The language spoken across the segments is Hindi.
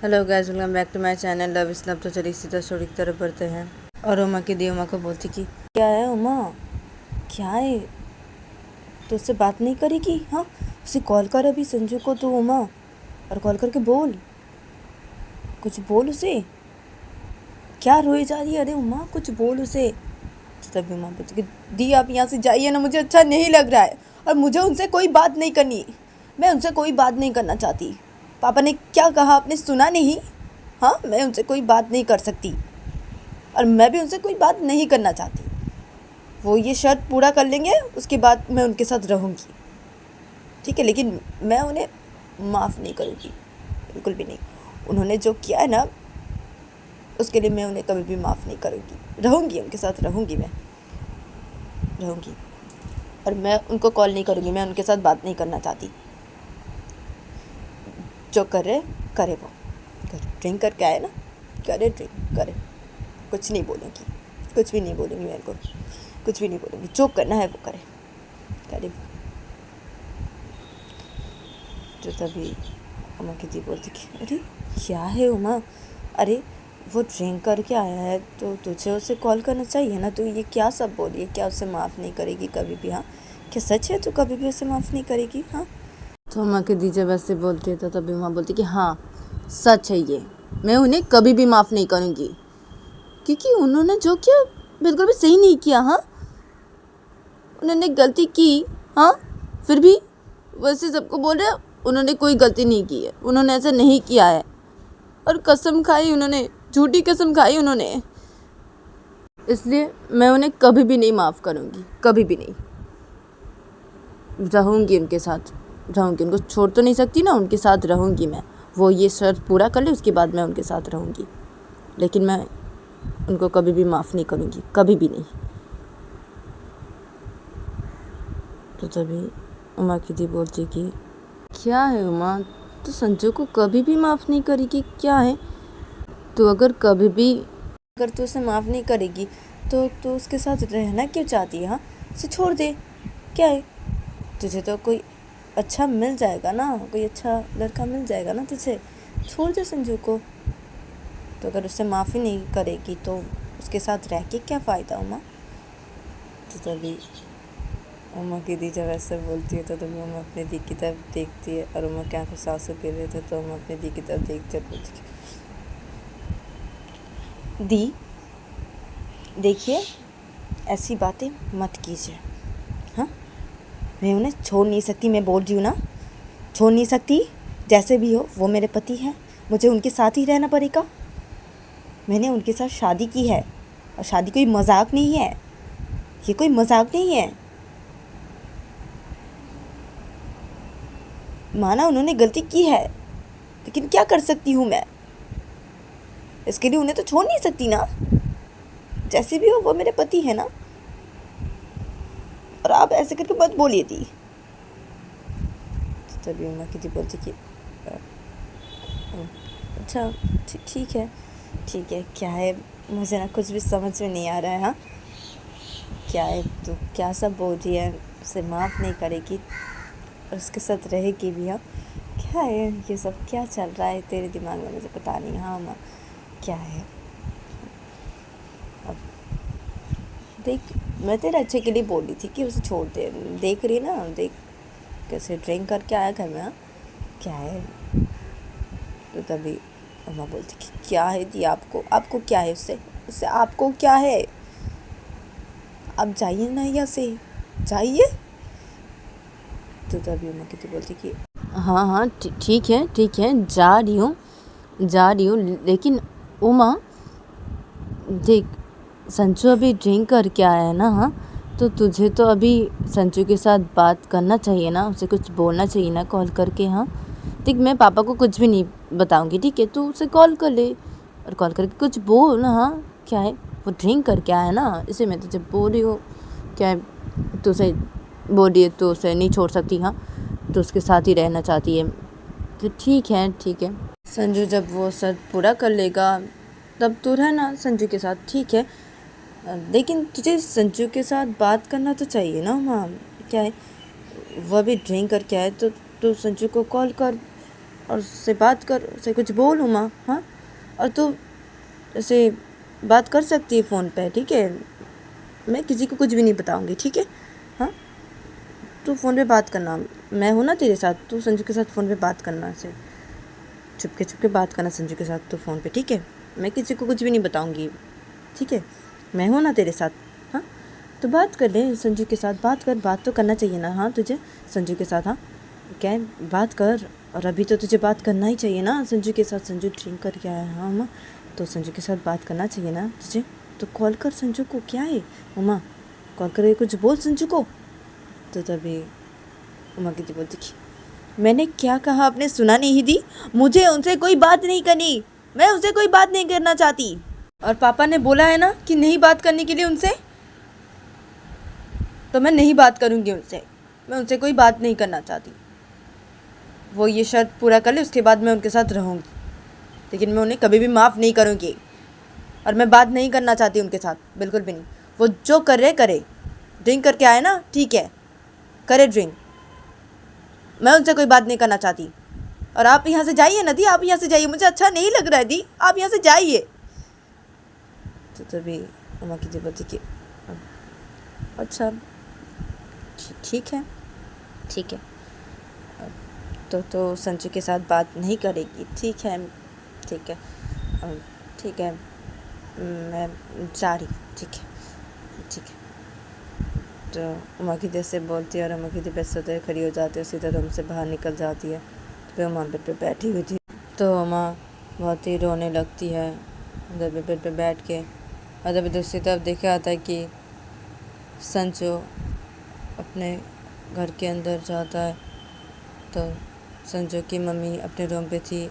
Hello guys, welcome back to my channel love Islam. तो चलिए सीधा स्टोरी की तरफ बढ़ते हैं। और उमा की दी उमा को बोलती कि क्या है उमा, क्या है, तो उससे बात नहीं करेगी? हाँ, उसे कॉल कर अभी संजू को तो उमा, और कॉल करके बोल, कुछ बोल उसे। क्या रोई जा रही है? अरे उमा कुछ बोल उसे। तभी उमा बोलती कि दी आप यहाँ से जाइए ना, मुझे अच्छा नहीं लग रहा है और मुझे उनसे कोई बात नहीं करनी। मैं उनसे कोई बात नहीं करना चाहती। पापा ने क्या कहा आपने सुना नहीं? हाँ, मैं उनसे कोई बात नहीं कर सकती और मैं भी उनसे कोई बात नहीं करना चाहती। वो ये शर्त पूरा कर लेंगे, उसके बाद मैं उनके साथ रहूँगी, ठीक है? लेकिन मैं उन्हें माफ़ नहीं करूँगी, बिल्कुल भी नहीं। उन्होंने जो किया है ना, उसके लिए मैं उन्हें कभी भी माफ़ नहीं करूँगी। रहूँगी उनके साथ, रहूँगी, मैं रहूँगी और मैं उनको कॉल नहीं करूँगी। मैं उनके साथ बात नहीं करना चाहती। जो करे करे, वो करे, ड्रिंक करके आए ना, करे ड्रिंक करे, कुछ नहीं बोलूँगी, कुछ भी नहीं बोलूँगी। मेरे को कुछ भी नहीं बोलूँगी, जो करना है वो करे, करे वो। तो तभी उमा की दी बोलती कि अरे क्या है उमा, अरे वो ड्रिंक करके आया है तो तुझे उसे कॉल करना चाहिए ना। तू ये क्या सब बोली है? क्या उसे माफ़ नहीं करेगी कभी भी? हाँ, क्या सच है तू कभी भी उसे माफ़ नहीं करेगी? हाँ। तो उमा की दी जब ऐसे बोलती है तो तभी उमा बोलती कि हाँ सच है ये, मैं उन्हें कभी भी माफ़ नहीं करूँगी, क्योंकि उन्होंने जो किया बिल्कुल भी सही नहीं किया। हाँ, उन्होंने गलती की, हाँ, फिर भी वैसे सबको बोल रहे उन्होंने कोई गलती नहीं की है, उन्होंने ऐसा नहीं किया है। और कसम खाई उन्होंने, झूठी कसम खाई उन्होंने। इसलिए मैं उन्हें कभी भी नहीं माफ़ करूँगी, कभी भी नहीं। रहूँगी उनके साथ, रहूँगी, उनको छोड़ तो नहीं सकती ना, उनके साथ रहूँगी मैं। वो ये शर्त पूरा कर ले, उसके बाद मैं उनके साथ रहूँगी, लेकिन मैं उनको कभी भी माफ़ नहीं करूँगी, कभी भी नहीं। तो तभी उमा की दी बोलती कि क्या है उमा, तो संजू को कभी भी माफ़ नहीं करेगी? क्या है, तो अगर कभी भी अगर तू उसे माफ़ नहीं करेगी तो तू उसके साथ रहना क्यों चाहती है? हाँ, उसे छोड़ दे, क्या है, तुझे तो कोई अच्छा मिल जाएगा ना, कोई अच्छा लड़का मिल जाएगा ना तुझे। छोड़ दे संजू को। तो अगर उससे माफ़ी नहीं करेगी तो उसके साथ रह के क्या फ़ायदा उमा? तो तभी उमा की दी जब ऐसे बोलती है तो तभी उमा अपने दी की तरफ देखती है और उमा के आँखों से आंसू गिर रहे थे। तो उमा अपने दी की तरफ देखती है, बोलती है दी देखिए, ऐसी बातें मत कीजिए। हाँ, मैं उन्हें छोड़ नहीं सकती, मैं बोल रही हूँ ना, छोड़ नहीं सकती। जैसे भी हो वो मेरे पति हैं, मुझे उनके साथ ही रहना पड़ेगा। मैंने उनके साथ शादी की है और शादी कोई मजाक नहीं है, ये कोई मजाक नहीं है। माना उन्होंने गलती की है, लेकिन क्या कर सकती हूँ मैं? इसके लिए उन्हें तो छोड़ नहीं सकती ना। जैसे भी हो वो मेरे पति है ना, और आप ऐसे करके मत बोलिए थी। तो तभी उमा की बोलती कि अच्छा ठीक है, ठीक है, क्या है, मुझे ना कुछ भी समझ में नहीं आ रहा है। हाँ, क्या है, तो क्या सब बोल रही है, उसे माफ़ नहीं करेगी और उसके साथ रहेगी भी? हाँ, क्या है ये सब, क्या चल रहा है तेरे दिमाग में, मुझे पता नहीं। हाँ माँ, क्या है? अब देख, मैं तेरे अच्छे के लिए बोल रही थी कि उसे छोड़ दे। देख रही ना, देख कैसे ड्रिंक करके आया घर में। हाँ, क्या है? तो तभी अम्मा बोलती कि क्या है दी, आपको आपको क्या है उससे, उससे आपको क्या है? आप जाइए ना यहाँ से, जाइए। तो तभी अम्मा की बोलती कि हाँ हाँ ठीक है, ठीक है, जा रही हूँ, जा रही हूँ, लेकिन उमा देख, संजू अभी ड्रिंक करके आया है ना। हाँ, तो तुझे तो अभी संजू के साथ बात करना चाहिए ना, उसे कुछ बोलना चाहिए ना कॉल करके। हाँ देख, मैं पापा को कुछ भी नहीं बताऊंगी, ठीक है? तू उसे कॉल कर ले और कॉल करके कुछ बोल। हाँ, क्या है, वो ड्रिंक करके आया है ना, इसे मैं तुझे बोल रही हूँ। क्या है, तो उसे बोल रही है तो उसे नहीं छोड़ सकती? हाँ, तो उसके साथ ही रहना चाहती है, तो ठीक है, ठीक है। संजू जब वो शर्त पूरा कर लेगा तब तू रहना संजू के साथ, ठीक है? लेकिन तुझे संजू के साथ बात करना तो चाहिए ना माँ। क्या है, वो अभी ड्रिंक करके आए तो तू संजू को कॉल कर, और उससे बात कर, उससे कुछ बोल उमा। हाँ, और तू ऐसे बात कर सकती है फ़ोन पे, ठीक है? मैं किसी को कुछ भी नहीं बताऊँगी, ठीक है? हाँ, तू फ़ोन पे बात करना, मैं हूँ ना तेरे साथ, तू संजू के साथ फ़ोन पे बात करना, ऐसे छुपके बात करना संजू के साथ तू फ़ोन पे, ठीक है? मैं किसी को कुछ भी नहीं बताऊँगी, ठीक है? मैं हूँ ना तेरे साथ। हाँ, तो बात कर ले संजू के साथ, बात कर, बात तो करना चाहिए ना। हाँ, तुझे संजू के साथ, हाँ क्या है, बात कर। और अभी तो तुझे बात करना ही चाहिए ना संजू के साथ। संजू ड्रिंक करके आया है, हाँ उमा, तो संजू के साथ बात करना चाहिए ना तुझे। तो कॉल कर संजू को, क्या है उमा, कॉल करके कुछ बोल संजू को। तो तभी उमा की बोलती कि मैंने क्या कहा, आपने सुना नहीं दी? मुझे उनसे कोई बात नहीं करनी, मैं उनसे कोई बात नहीं करना चाहती। और पापा ने बोला है ना कि नहीं बात करने के लिए उनसे, तो मैं नहीं बात करूँगी उनसे। मैं उनसे कोई बात नहीं करना चाहती। वो ये शर्त पूरा कर ले, उसके बाद मैं उनके साथ रहूँगी, लेकिन मैं उन्हें कभी भी माफ़ नहीं करूँगी। और मैं बात नहीं करना चाहती उनके साथ, बिल्कुल भी नहीं। वो जो करे करे, ड्रिंक करके आए ना, ठीक है, करे ड्रिंक, मैं उनसे कोई बात नहीं करना चाहती। और आप यहाँ से जाइए ना दी, आप यहाँ से जाइए, मुझे अच्छा नहीं लग रहा है दी, आप यहाँ से जाइए। तो तभी उमा की बोलती कि अच्छा ठीक है, ठीक है, तो संजू के साथ बात नहीं करेगी, ठीक है, ठीक है, ठीक है, मैं जा रही, ठीक है, ठीक है। तो उमा की से बोलती है और उमा की बेड से खड़ी हो जाती है, सीधा रूम से बाहर निकल जाती है। तो उमा बेड पे बैठी हुई थी, तो उमा बहुत ही रोने लगती है उधर बेड पे बैठ के। और जब दूसरी तरफ देखा आता है कि संजू अपने घर के अंदर जाता है, तो संजू की मम्मी अपने रूम पे थी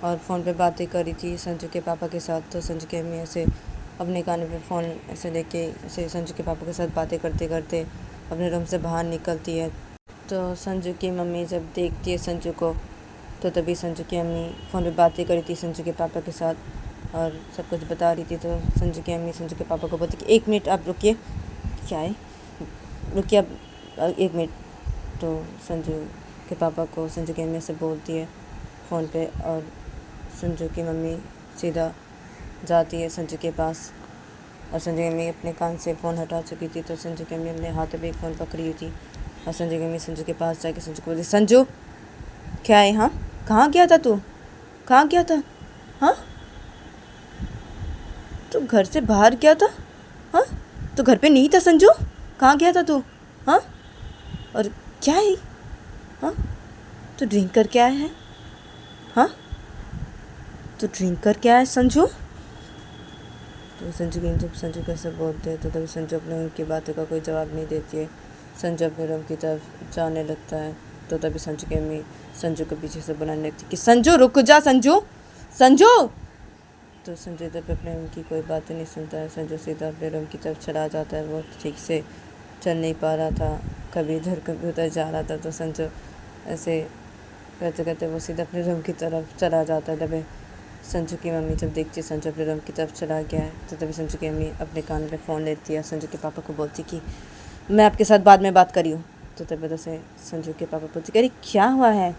और फ़ोन पे बातें कर रही थी संजू के पापा के साथ। तो संजू की मम्मी ऐसे अपने कान पे फ़ोन ऐसे लेके ऐसे संजू के पापा के साथ बातें करते करते अपने रूम से बाहर निकलती है। तो संजू की मम्मी जब देखती है संजू को, तो तभी संजू की मम्मी फ़ोन पे बातें कर रही थी संजू के पापा के साथ और सब कुछ बता रही थी। तो संजू की मम्मी संजू के पापा को बोलती कि 1 मिनट आप रुकिए, क्या है, रुकिए आप 1 मिनट। तो संजू के पापा को संजू की मम्मी से बोलती है फ़ोन पे, और संजू की मम्मी सीधा जाती है संजू के पास। और संजू की मम्मी अपने कान से फ़ोन हटा चुकी थी, तो संजू की मम्मी अपने हाथ में फ़ोन पकड़ी हुई थी। और संजू की मम्मी संजू के पास जाके संजू को बोलती, संजू क्या है, हाँ कहाँ गया था तू, कहाँ गया था, हाँ तू घर से बाहर गया था, हाँ तो घर पे नहीं था संजू, कहाँ गया था तू, हाँ और क्या है, हाँ तो ड्रिंक करके आया है, हाँ तो ड्रिंक करके आया है संजू। तो संजू की जब संजू कैसे बोलते हैं, तो तभी संजू अपने उनकी बातों का कोई जवाब नहीं देती है। संजू अपने रूम की तरफ जाने लगता है, तो तभी संजू की अम्मी संजू को पीछे से बुलाने लगती कि संजू रुक जा, संजू संजू। तो संजू इधर पे अपने उनकी कोई बातें नहीं सुनता है। संजू सीधा अपने रूम की तरफ चला जाता है। वो ठीक से चल नहीं पा रहा था, कभी इधर कभी उधर जा रहा था। तो संजू ऐसे करते करते वो सीधा अपने रूम की तरफ चला जाता है। तभी संजू की मम्मी जब देखती है संजू अपने रूम की तरफ चला गया है, तो तभी संजू की मम्मी अपने कान में फ़ोन लेती है, संजू के पापा को बोलती कि मैं आपके साथ बाद में बात करी हूँ। तो तभी वजह से संजू के पापा बोलती कि अरे क्या हुआ है,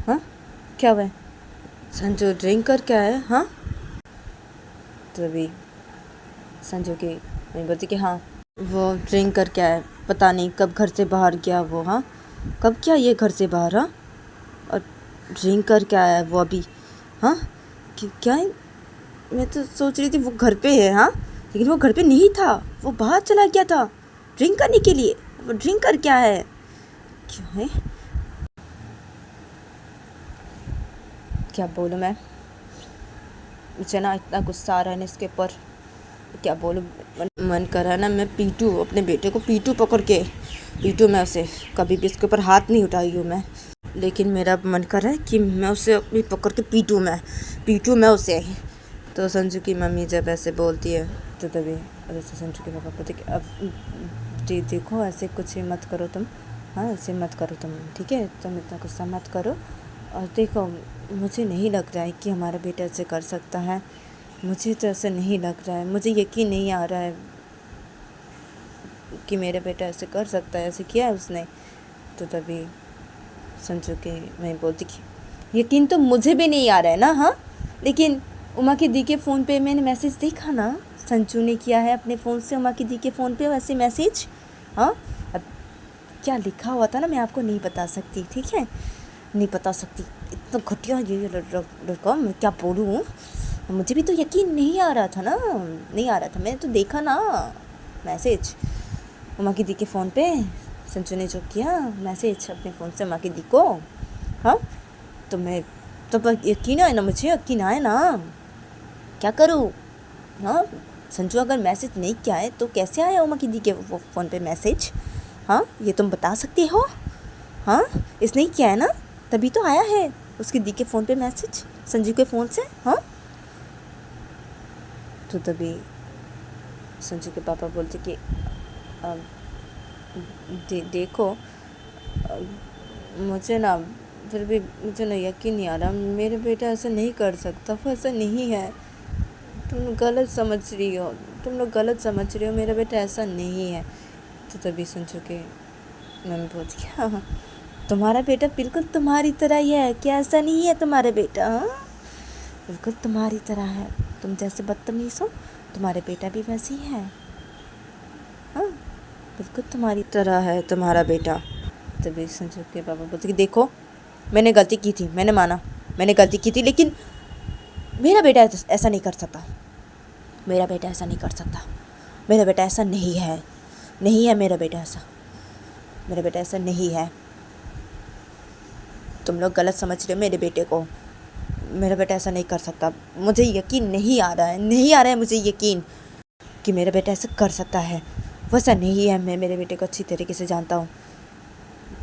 हाँ क्या हुआ है, संजू ड्रिंक करके आया है, हाँ। तो तभी संजू की मम्मी बोलती कि हाँ वो ड्रिंक करके आया है, पता नहीं कब घर से बाहर गया वो, हाँ कब क्या ये घर से बाहर, हाँ और ड्रिंक करके आया है वो अभी, हाँ क्या है, मैं तो सोच रही थी वो घर पे है, हाँ लेकिन वो घर पे नहीं था, वो बाहर चला गया था ड्रिंक करने के लिए। वो ड्रिंक कर क्या है, क्या है, क्या बोलूँ मैं, मुझे ना इतना गुस्सा आ रहा है ना इसके ऊपर, क्या बोलूँ। मन कर रहा है ना मैं पीटूँ, अपने बेटे को पीटूँ, पकड़ के पीटूँ मैं उसे। कभी भी इसके ऊपर हाथ नहीं उठाई हूँ मैं, लेकिन मेरा मन कर रहा है कि मैं उसे अपनी पकड़ के पीटूँ मैं उसे। तो संजू की मम्मी जब ऐसे बोलती है, तो तभी ऐसे संजू के पापा बोलते कि अब देखो ऐसे कुछ मत करो तुम, हाँ ऐसे मत करो तुम, ठीक है, तुम इतना गुस्सा मत करो। और देखो मुझे नहीं लग रहा है कि हमारा बेटा ऐसे कर सकता है, मुझे तो ऐसे नहीं लग रहा है, मुझे यकीन नहीं आ रहा है कि मेरा बेटा ऐसे कर सकता है, ऐसे किया है उसने। तो तभी संजू की मम्मी बोलती कि यकीन तो मुझे भी नहीं आ रहा है ना। हाँ, लेकिन उमा की दी के फ़ोन पे मैंने मैसेज देखा ना, संजू ने किया है अपने फ़ोन से उमा की दी के फ़ोन पे वैसे मैसेज। हाँ, अब क्या लिखा हुआ था ना मैं आपको नहीं बता सकती, ठीक है, नहीं बता सकती। इतना घटिया ये लड़का, मैं क्या बोलूँ, मुझे भी तो यकीन नहीं आ रहा था ना, नहीं आ रहा था। मैंने तो देखा ना मैसेज उमा की दी के फ़ोन पे, संजू ने जो किया मैसेज अपने फ़ोन से उमा की दी को। हाँ, तो मैं तो यकीन आए ना, मुझे यकीन आए ना, क्या करूँ। हाँ, संजू अगर मैसेज नहीं किया है तो कैसे आया उमा की दी के वो फ़ोन पे मैसेज। हाँ, ये तुम बता सकती हो। हाँ, इसने ही किया है ना, तभी तो आया है उसकी दी के फ़ोन पे मैसेज संजू के फ़ोन से। हाँ, तो तभी संजू के पापा बोलते कि देखो मुझे ना, फिर भी मुझे ना यकीन नहीं आ रहा, मेरे बेटा ऐसा नहीं कर सकता, वो ऐसा नहीं है, तुम लोग गलत समझ रही हो, तुम लोग गलत समझ रही हो, मेरा बेटा ऐसा नहीं है। तो तभी संजू के मम्मी बोलती क्या, तुम्हारा बेटा बिल्कुल तुम्हारी तरह ही है, क्या ऐसा नहीं है तुम्हारा बेटा। हाँ, बिल्कुल तुम्हारी तरह है, तुम जैसे बदतमीज़ हो तुम्हारे बेटा भी वैसे ही है। हाँ, बिल्कुल तुम्हारी तरह है तुम्हारा बेटा। तभी संजू के पापा बोलते कि देखो मैंने गलती की थी, मैंने माना मैंने गलती की थी, लेकिन मेरा बेटा ऐसा नहीं कर सकता, मेरा बेटा ऐसा नहीं कर सकता, मेरा बेटा ऐसा नहीं है, नहीं है मेरा बेटा ऐसा, मेरा बेटा ऐसा नहीं है, तुम लोग गलत समझ रहे हो मेरे बेटे को, मेरा बेटा ऐसा नहीं कर सकता, मुझे यकीन नहीं आ रहा है, नहीं आ रहा है मुझे यकीन कि मेरा बेटा ऐसा कर सकता है, वैसा नहीं है। मैं मेरे बेटे को अच्छी तरीके से जानता हूँ,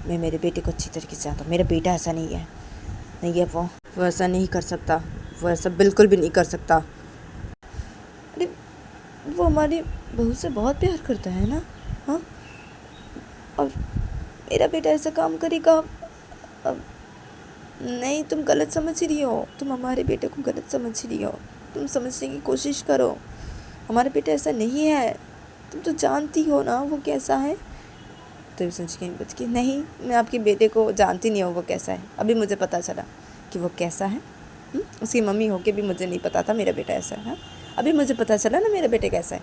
मैं मेरे बेटे को अच्छी तरीके से जानता हूँ, मेरा बेटा ऐसा नहीं है, नहीं है वो ऐसा नहीं कर सकता, वो ऐसा बिल्कुल भी नहीं कर सकता। अरे वो हमारी बहू से बहुत प्यार करता है ना। हाँ, और मेरा बेटा ऐसा काम करेगा। अब नहीं, तुम गलत समझ रही हो, तुम हमारे बेटे को गलत समझ रही हो, तुम समझने की कोशिश करो, हमारा बेटा ऐसा नहीं है, तुम तो जानती हो ना वो कैसा है। तो सोच के बच के नहीं, मैं आपके बेटे को जानती नहीं हूँ वो कैसा है, अभी मुझे पता चला कि वो कैसा है। उसकी मम्मी होके भी मुझे नहीं पता था मेरा बेटा ऐसा है, अभी मुझे पता चला ना मेरा बेटे कैसा है।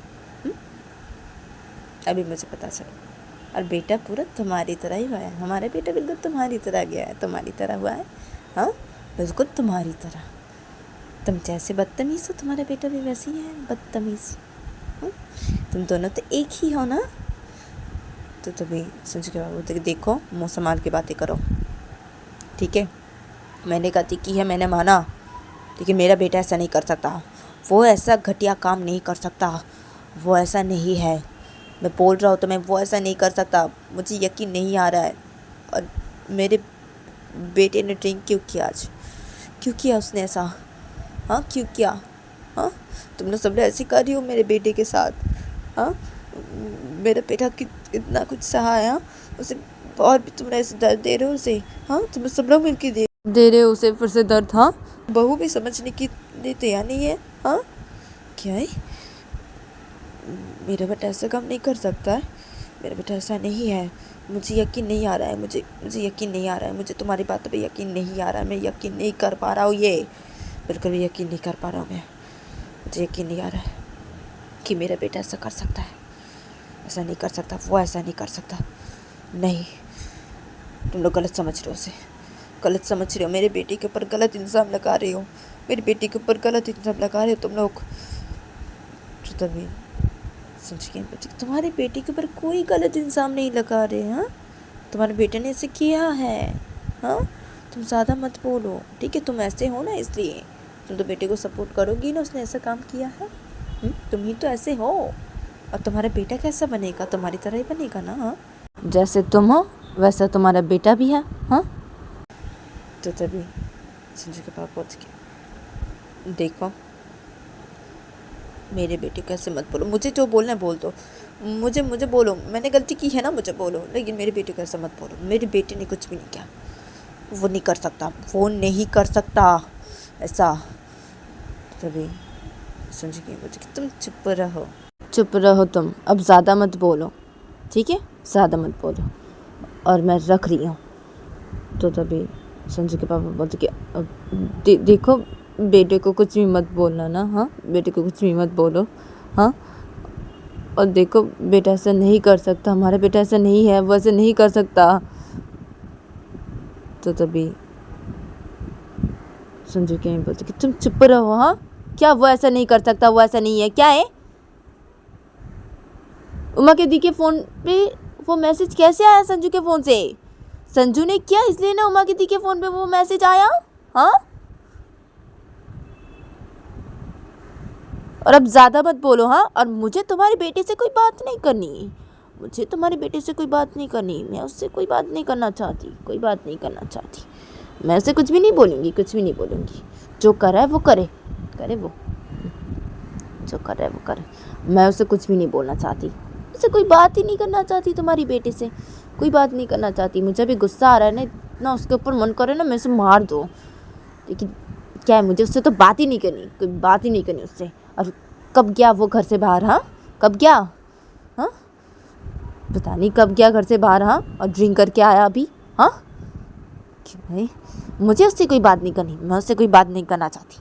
अभी मुझे पता चला, और बेटा पूरा तुम्हारी तरह ही हुआ है, हमारा बेटा बिल्कुल तुम्हारी तरह गया है, तुम्हारी तरह हुआ है। हाँ, बिल्कुल तुम्हारी तरह, तुम जैसे बदतमीज़ हो तुम्हारा बेटा भी वैसे ही है बदतमीज़। तुम दोनों तो एक ही हो ना। तो तभी सोच के बाबू बोलते देखो मुँह संभाल के बातें करो, ठीक है, मैंने गलती की है, मैंने माना, लेकिन मेरा बेटा ऐसा नहीं कर सकता, वो ऐसा घटिया काम नहीं कर सकता, वो ऐसा नहीं है, मैं बोल रहा हूँ तो मैं वो ऐसा नहीं कर सकता, मुझे यकीन नहीं आ रहा है। और मेरे बेटे ने ड्रिंक क्यों किया आज, क्यों किया उसने ऐसा। हाँ, क्यों किया। हाँ, तुम लोग सब लोग ऐसे कर रही हो मेरे बेटे के साथ। हाँ, मेरा बेटा इतना कुछ सहा है, हाँ, उसे और भी तुम ऐसे दर्द दे रहे हो उसे। हाँ, तुम सब लोग मिलकर दे रहे हो उसे फिर से दर्द। हाँ, बहू भी समझने की तैयार नहीं है। हाँ, क्या है, मेरा बेटा ऐसा काम नहीं कर सकता है, मेरा बेटा ऐसा नहीं है, मुझे यकीन नहीं आ रहा है, मुझे यकीन नहीं आ रहा है, मुझे तुम्हारी बातों पे यकीन नहीं आ रहा है, मैं यकीन नहीं कर पा रहा हूँ, ये बिल्कुल भी यकीन नहीं कर पा रहा हूँ मैं, मुझे यकीन नहीं आ रहा है कि मेरा बेटा ऐसा कर सकता है, ऐसा नहीं कर सकता, वो ऐसा नहीं कर सकता। नहीं, तुम लोग गलत समझ रहे हो उसे, गलत समझ रहे हो, मेरे बेटे के ऊपर गलत इल्ज़ाम लगा रहे हो, मेरे बेटे के ऊपर गलत इल्ज़ाम लगा रहे हो तुम लोग। तो तभी समझिए तुम्हारे बेटे के ऊपर कोई गलत इल्ज़ाम नहीं लगा रहे हैं। हाँ, तुम्हारे बेटे ने ऐसे किया है। हाँ, तुम ज़्यादा मत बोलो, ठीक है, तुम ऐसे हो ना इसलिए तुम तो बेटे को सपोर्ट करोगी ना, उसने ऐसा काम किया है। तुम ही तो ऐसे हो, और तुम्हारा बेटा कैसा बनेगा, तुम्हारी तरह ही बनेगा ना। हाँ, जैसे तुम हो वैसा तुम्हारा बेटा भी है। हाँ, तो तभी संजू के पापा पहुँच के देखो मेरे बेटे को ऐसे मत बोलो, मुझे जो बोलना है बोल दो, मुझे बोलो, मैंने गलती की है ना, मुझे बोलो, लेकिन मेरे बेटे को ऐसा मत बोलो, मेरे बेटे ने कुछ भी नहीं किया, वो नहीं कर सकता, वो नहीं कर सकता ऐसा। तभी संजू के बोलते तुम चुप रहो तुम, अब ज़्यादा मत बोलो, ठीक है, ज़्यादा मत बोलो, और मैं रख रही हूँ। तो तभी संजू के पापा बोलते कि देखो बेटे को कुछ भी मत बोलना ना, हाँ बेटे को कुछ भी मत बोलो, हाँ और देखो बेटा ऐसा नहीं कर सकता, हमारा बेटा ऐसा नहीं है, वो ऐसा नहीं कर सकता। तो तभी संजू के बोलते कि तुम चुप रहो, हाँ क्या वो ऐसा नहीं कर सकता, वो ऐसा नहीं है, क्या है। उमा के दी के फ़ोन पे वो मैसेज कैसे आया संजू के फ़ोन से? संजू ने किया इसलिए ना उमा के दी के फ़ोन पे वो मैसेज आया, हाँ। और अब ज़्यादा मत बोलो, हाँ। और मुझे तुम्हारे बेटे से कोई बात नहीं करनी, मुझे तुम्हारे बेटे से कोई बात नहीं करनी, मैं उससे कोई बात नहीं करना चाहती, कोई बात नहीं करना चाहती। मैं उससे कुछ भी नहीं बोलूँगी, कुछ भी नहीं बोलूँगी। जो कर रहा है वो करे, करे वो, जो कर रहा है वो करे। मैं उससे कुछ भी नहीं बोलना चाहती, उससे कोई बात ही नहीं करना चाहती, तुम्हारी बेटे से कोई बात नहीं करना चाहती। मुझे भी गुस्सा आ रहा है ना इतना, उसके ऊपर मन करे ना मैं उसे मार दूँ, लेकिन क्या है, मुझे उससे तो बात ही नहीं करनी, कोई बात ही नहीं करनी उससे। और कब गया वो घर से बाहर, हाँ कब गया, हाँ पता नहीं कब गया घर से बाहर, हाँ और ड्रिंक करके आया अभी, हाँ क्यों भाई। मुझे उससे कोई बात नहीं करनी, मैं उससे कोई बात नहीं करना चाहती,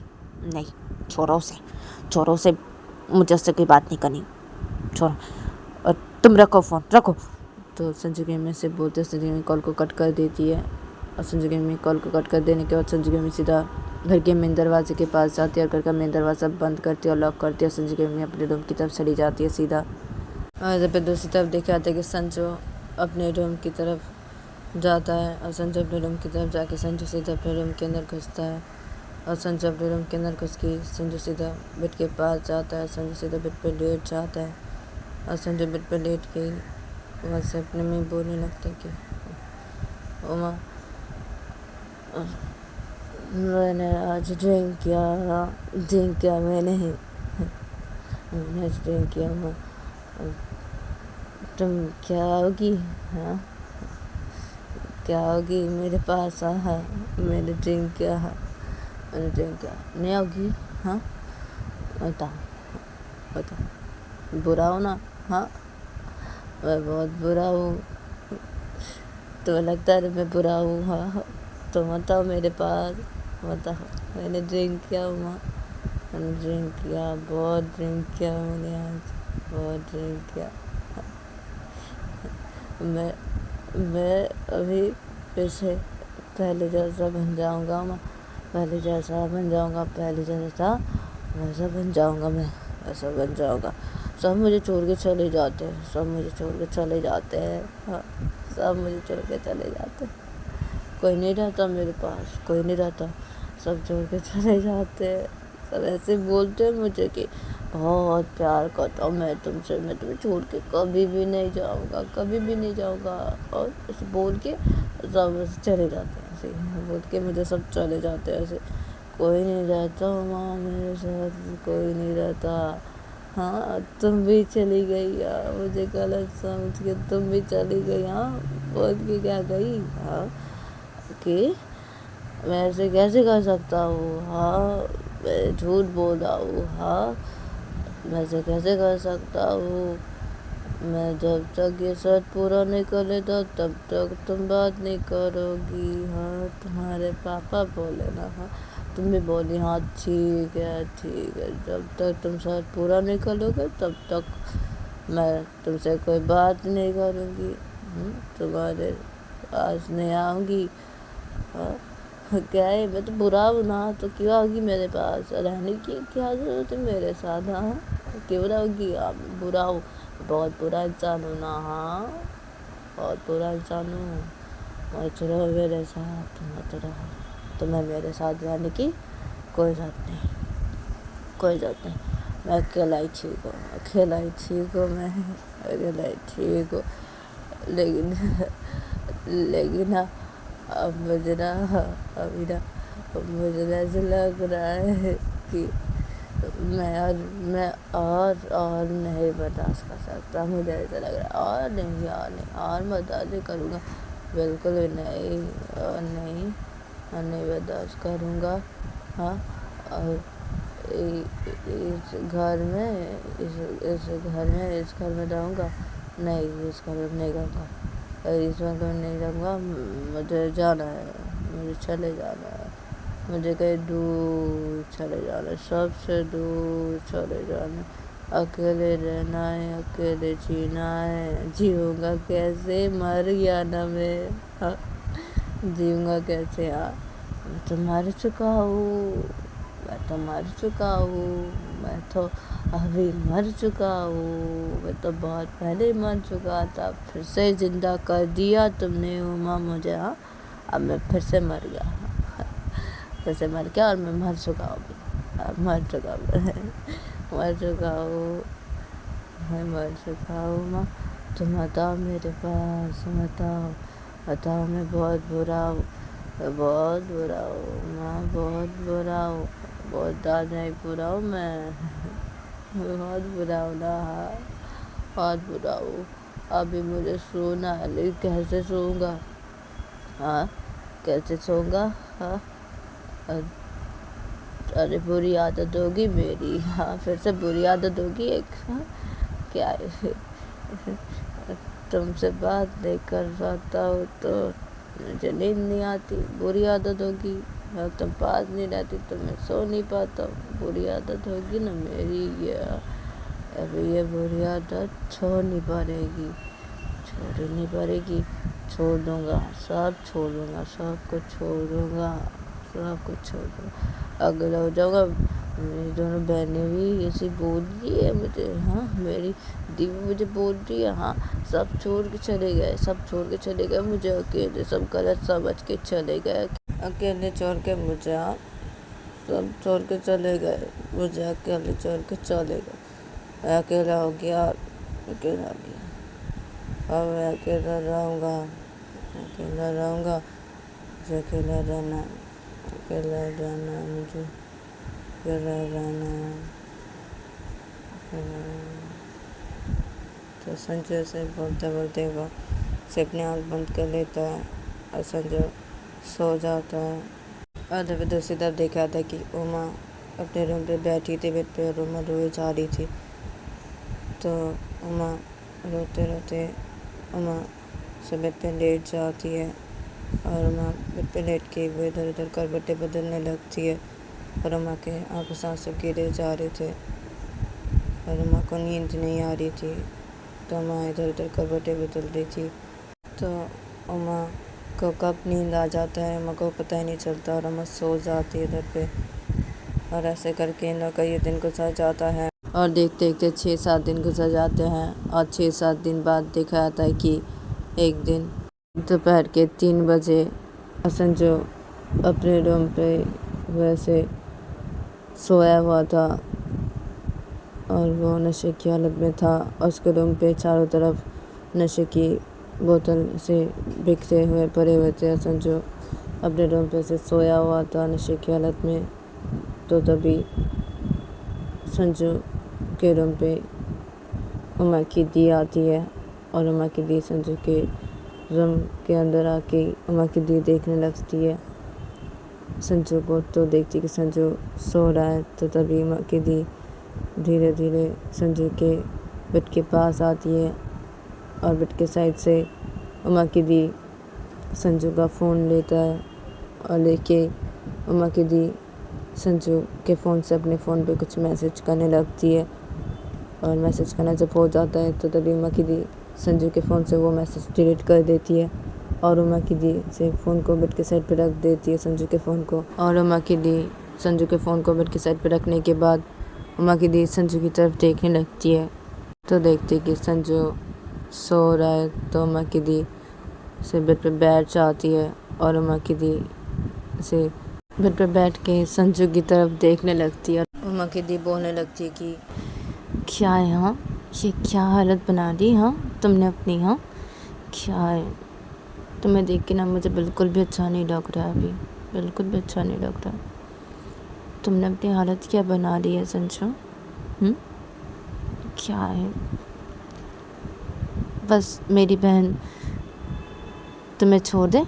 नहीं छोड़ो उसे, छोड़ो उसे, मुझे उससे कोई बात नहीं करनी, छोड़ो। और तुम रखो फ़ोन, रखो। तो संजू की अम्मी से बोलते संजू की अम्मी कॉल को कट कर देती है। और संजू की अम्मी कॉल को कट कर देने के बाद संजू की अम्मी सीधा घर के मेन दरवाजे के पास जाती है और घर का मेन दरवाज़ा बंद करती है और लॉक करती है। संजू की अम्मी अपने रूम की तरफ चली जाती है सीधा। और जब दूसरी तरफ देखा जाता है कि संजू अपने रूम की तरफ जाता है और संजू अपने रूम की तरफ जाके संजू सीधा अपने रूम के अंदर घुसता है। और संजू अपने रूम के अंदर घुस के संजू सीधा बेड के पास जाता है, संजू सीधा बेड पर लेट जाता है और संजू बेड पर लेट के वहाँ से अपने में बोलने लगता है कि उमा मैंने आज ड्रिंक किया मैंने आज ड्रिंक किया उमा, तुम क्या होगी, हाँ क्या होगी मेरे पास, हाँ मैंने ड्रिंक किया, मैंने ड्रिंक किया, नहीं होगी, हाँ बताओ बताओ, बुरा हो ना, हाँ मैं बहुत बुरा हूँ, तुम्हें लगता है मैं बुरा हूँ, हाँ तो बताओ मेरे पास, बताओ मैंने ड्रिंक किया उमा, मैंने ड्रिंक किया, बहुत ड्रिंक किया मैंने आज, बहुत ड्रिंक किया। मैं अभी फिर से पहले जैसा बन जाऊँगा उमा, पहले जैसा बन जाऊँगा, पहले जैसा था वैसा बन जाऊँगा, मैं वैसा बन जाऊँगा। सब मुझे छोड़ के चले जाते हैं, सब मुझे छोड़ के चले जाते हैं, हाँ सब मुझे छोड़ के चले जाते हैं, कोई नहीं रहता मेरे पास, कोई नहीं रहता, सब छोड़ के चले जाते हैं। सब ऐसे बोलते हैं मुझे कि बहुत प्यार करता हूँ मैं तुमसे, मैं तुम्हें छोड़ के कभी भी नहीं जाऊँगा, कभी भी नहीं जाऊँगा। और ऐसे बोल के सब ऐसे चले जाते हैं, ऐसे बोल के मुझे सब चले जाते हैं, ऐसे कोई नहीं रहता माँ मेरे साथ, कोई नहीं रहता। हाँ तुम भी चली गई यार, मुझे गलत समझ के तुम भी चली गई, हाँ बोल के क्या गई, हाँ कि मैं ऐसे कैसे कर सकता हूँ, हाँ मैं झूठ बोल रहा हूँ, हाँ मैं ऐसे कैसे कर सकता हूँ। मैं जब तक ये शर्त पूरा नहीं कर लेता तब तक तुम बात नहीं करोगी, हाँ तुम्हारे पापा बोले ना, हाँ तुम भी बोली हाँ ठीक है ठीक है, जब तक तुम शर्त पूरा नहीं करोगे तब तक मैं तुमसे कोई बात नहीं करूँगी, तुम्हारे पास नहीं आऊँगी, हाँ क्या है मैं तो बुरा हूँ ना, तो क्यों आऊँगी मेरे पास, रहने की क्या ज़रूरत है मेरे साथ, हाँ क्यों रहोगी, आप बुरा हूँ, बहुत बुरा इंसान हूँ ना, हाँ बहुत बुरा इंसान हूँ, मत रहो मेरे साथ, मत रहो, तुम्हें मेरे साथ रहने की कोई ज़रूरत नहीं, कोई ज़रूरत नहीं, मैं अकेला ही ठीक हूँ, अकेला ही ठीक हूँ, मैं अकेला ही ठीक हूँ। लेकिन ना अब मुझे ना अभी ना मुझे ऐसा लग रहा है कि मैं और नहीं बर्दाश्त कर सकता, मुझे ऐसा लग रहा है और बर्दाश्त नहीं करूँगा, बिल्कुल भी नहीं, और नहीं बर्दाश्त करूँगा, हाँ और इस घर में रहूँगा नहीं, इस घर में नहीं रहूँगा, इस घर में नहीं रहूँगा, मुझे जाना है, मुझे चले जाना है, मुझे कहीं दूर चले जाना है, सबसे दूर चले जाना है। अकेले रहना है, अकेले जीना है, जीऊँगा कैसे, मर गया ना मैं, हाँ, जीऊँगा कैसे यार। मैं तो मर चुका हूँ, मैं तो मर चुका हूँ, मैं तो अभी मर चुका हूँ, मैं तो बहुत पहले मर चुका था, फिर से ज़िंदा कर दिया तुमने उमा मुझे, हाँ। अब मैं फिर से मर गया, फिर से मर गया और मैं मर चुका हूँ, अब मर चुका हूँ, मर चुका हूँ, मैं मर चुका हूँ माँ। तुम बताओ मेरे पास, बताओ, बताओ, मैं बहुत बुरा हूँ, मैं बहुत बुरा हूँ माँ, बहुत बुरा हूँ, बहुत ज़्यादा ही बुरा हूँ मैं बहुत बुरा हूँ ना, हाँ, बहुत बुरा हूँ। अभी मुझे सोना है, लेकिन कैसे सोऊंगा, हाँ, कैसे सोऊंगा, हाँ। अरे बुरी आदत होगी मेरी, हाँ, फिर से बुरी आदत होगी एक, हाँ, क्या है तुमसे बात नहीं कर पाता हूँ तो मुझे नींद नहीं आती, बुरी आदत होगी। और तुम पास नहीं रहती तो मैं सो नहीं पाता हूँ, बुरी आदत होगी ना मेरी ये। अभी ये बुरी आदत छोड़नी पड़ेगी, छोड़नी पड़ेगी, छोड़ दूँगा, सब छोड़ दूँगा, सब कुछ छोड़ दूँगा, सब कुछ छोड़ दूँगा, अगला हो जाऊँगा। मेरी दोनों बहनें भी ऐसी बोल रही है मुझे, हाँ, मेरी दीदी मुझे बोल रही है, हाँ, सब छोड़ के चले गए, सब छोड़ के चले गए मुझे अकेले, सब गलत समझ के चले गए, अकेले छोड़ के मुझे, हाँ, सब छोड़ के चले गए मुझे, अकेले छोड़ के चले गए, अकेला हो गया, अकेला हो गया, अब मैं अकेला रहूँगा, अकेला रहूँगा, मुझे अकेला रहना, अकेला रहना, मुझे अकेला रहना, अकेला रहना। तो संजय से बोलते बोलते वो से अपनी आँख बंद कर लेता है और संजय सो जाता है। और फिर दूसरी तरफ देखा था कि उमा अपने रूम पे बैठी थी बेड पे, और उमा रोए जा रही थी। तो उमा रोते रोते उमा से बेड पे लेट जाती है, और उमा बेड पे लेट के वो इधर उधर करवटें बदलने लगती है, और उमा के आँखों से आंसू गिरे जा रहे थे, और उमा को नींद नहीं आ रही थी। तो उमा इधर उधर करवटें बदल रही थी। तो उमा को कब नींद आ जाता है उमा को पता ही नहीं चलता, और उमा सो जाती है इधर पे। और ऐसे करके इन लोग का ये दिन गुजर जाता है, और देखते देखते 6-7 दिन गुजर जाते हैं। और 6-7 दिन बाद देखा जाता है कि एक दिन दोपहर के 3 बजे संजू अपने रूम पे वैसे सोया हुआ था, और वो नशे की हालत में था। उसके रूम पे चारों तरफ नशे की बोतल से बिखरे हुए पड़े हुए थे। संजू अपने रूम पे से सोया हुआ था नशे की हालत में। तो तभी संजू के रूम पे उमा की दी आती है, और उमा की दी संजू के रूम के अंदर आके उमा की दी देखने लगती है संजू को। तो देखती कि संजू सो रहा है। तो तभी उमा की दी धीरे धीरे संजू के बेड के पास आती है, और बेड के साइड से उमा की दी संजू का फ़ोन लेता है, और लेके उमा की दी संजू के फ़ोन से अपने फ़ोन पे कुछ मैसेज करने लगती है। और मैसेज करना जब हो जाता है तो तभी उमा की दी संजू के फ़ोन से वो मैसेज डिलीट कर देती है, और उमा की दी से फ़ोन को बेड के साइड पे रख देती है, संजू के फ़ोन को। और उमा की दी संजू के फ़ोन को बेड के साइड पे रखने के बाद उमा की दी संजू की तरफ देखने लगती है। तो देखती कि संजू सो रहा है, तो उमा की दी से बेड पे बैठ जाती है, और उमा की दी से बेड पे बैठ के संजू की तरफ देखने लगती है। उमा की दी बोलने लगती है कि क्या है, हाँ, ये क्या हालत बना दी, हाँ, तुमने अपनी, हाँ, क्या है, तुम्हें देख के ना मुझे बिल्कुल भी अच्छा नहीं लग रहा है, अभी बिल्कुल भी अच्छा नहीं लग रहा। तुमने अपनी हालत क्या बना ली है संजू, क्या है, बस मेरी बहन तुम्हें छोड़ दे,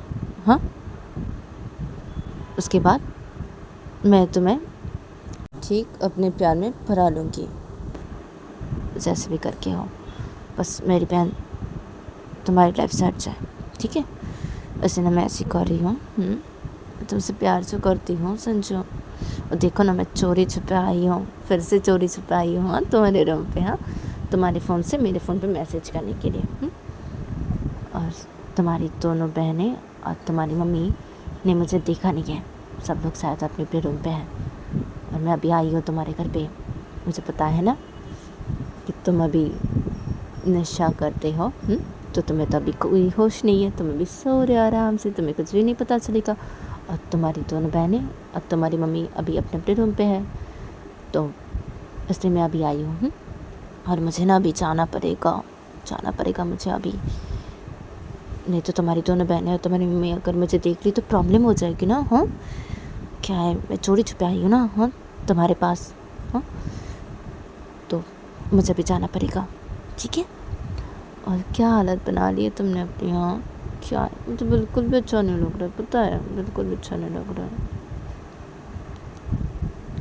हाँ, उसके बाद मैं तुम्हें ठीक अपने प्यार में भरा लूँगी, जैसे भी करके हो, बस मेरी बहन तुम्हारी लाइफ से हट जाए, ठीक है। वैसे ना मैं ऐसी कर रही हूँ, तुमसे प्यार जो करती हूँ संजू, और देखो ना मैं चोरी छुपे आई हूँ, फिर से चोरी छुपे आई हूँ हाँ तुम्हारे रूम पे, हाँ तुम्हारे फ़ोन से मेरे फ़ोन पे मैसेज करने के लिए। और तुम्हारी दोनों बहनें और तुम्हारी मम्मी ने मुझे देखा नहीं है, सब लोग शायद अपने अपने रूम पे हैं, और मैं अभी आई हूँ तुम्हारे घर पे। मुझे पता है ना कि तुम अभी नशा करते हो, तो तुम्हें तो अभी कोई होश नहीं है, तुम अभी सो रहे हो आराम से, तुम्हें कुछ भी नहीं पता चलेगा। और तुम्हारी दोनों बहनें और तुम्हारी मम्मी अभी अपने अपने रूम पे है, तो इसलिए मैं अभी आई हूँ। और मुझे ना अभी जाना पड़ेगा मुझे अभी, नहीं तो तुम्हारी दोनों बहनें और तुम्हारी मम्मी अगर मुझे देख ली तो प्रॉब्लम हो जाएगी ना। हाँ क्या है, मैं चोरी छुपे आई हूँ ना हाँ तुम्हारे पास, हाँ तो मुझे भी जाना पड़ेगा, ठीक है। और क्या हालत बना ली है तुमने अपनी, हाँ क्या, मुझे बिल्कुल भी अच्छा नहीं लग रहा है, पता है बिल्कुल भी अच्छा नहीं लग रहा है,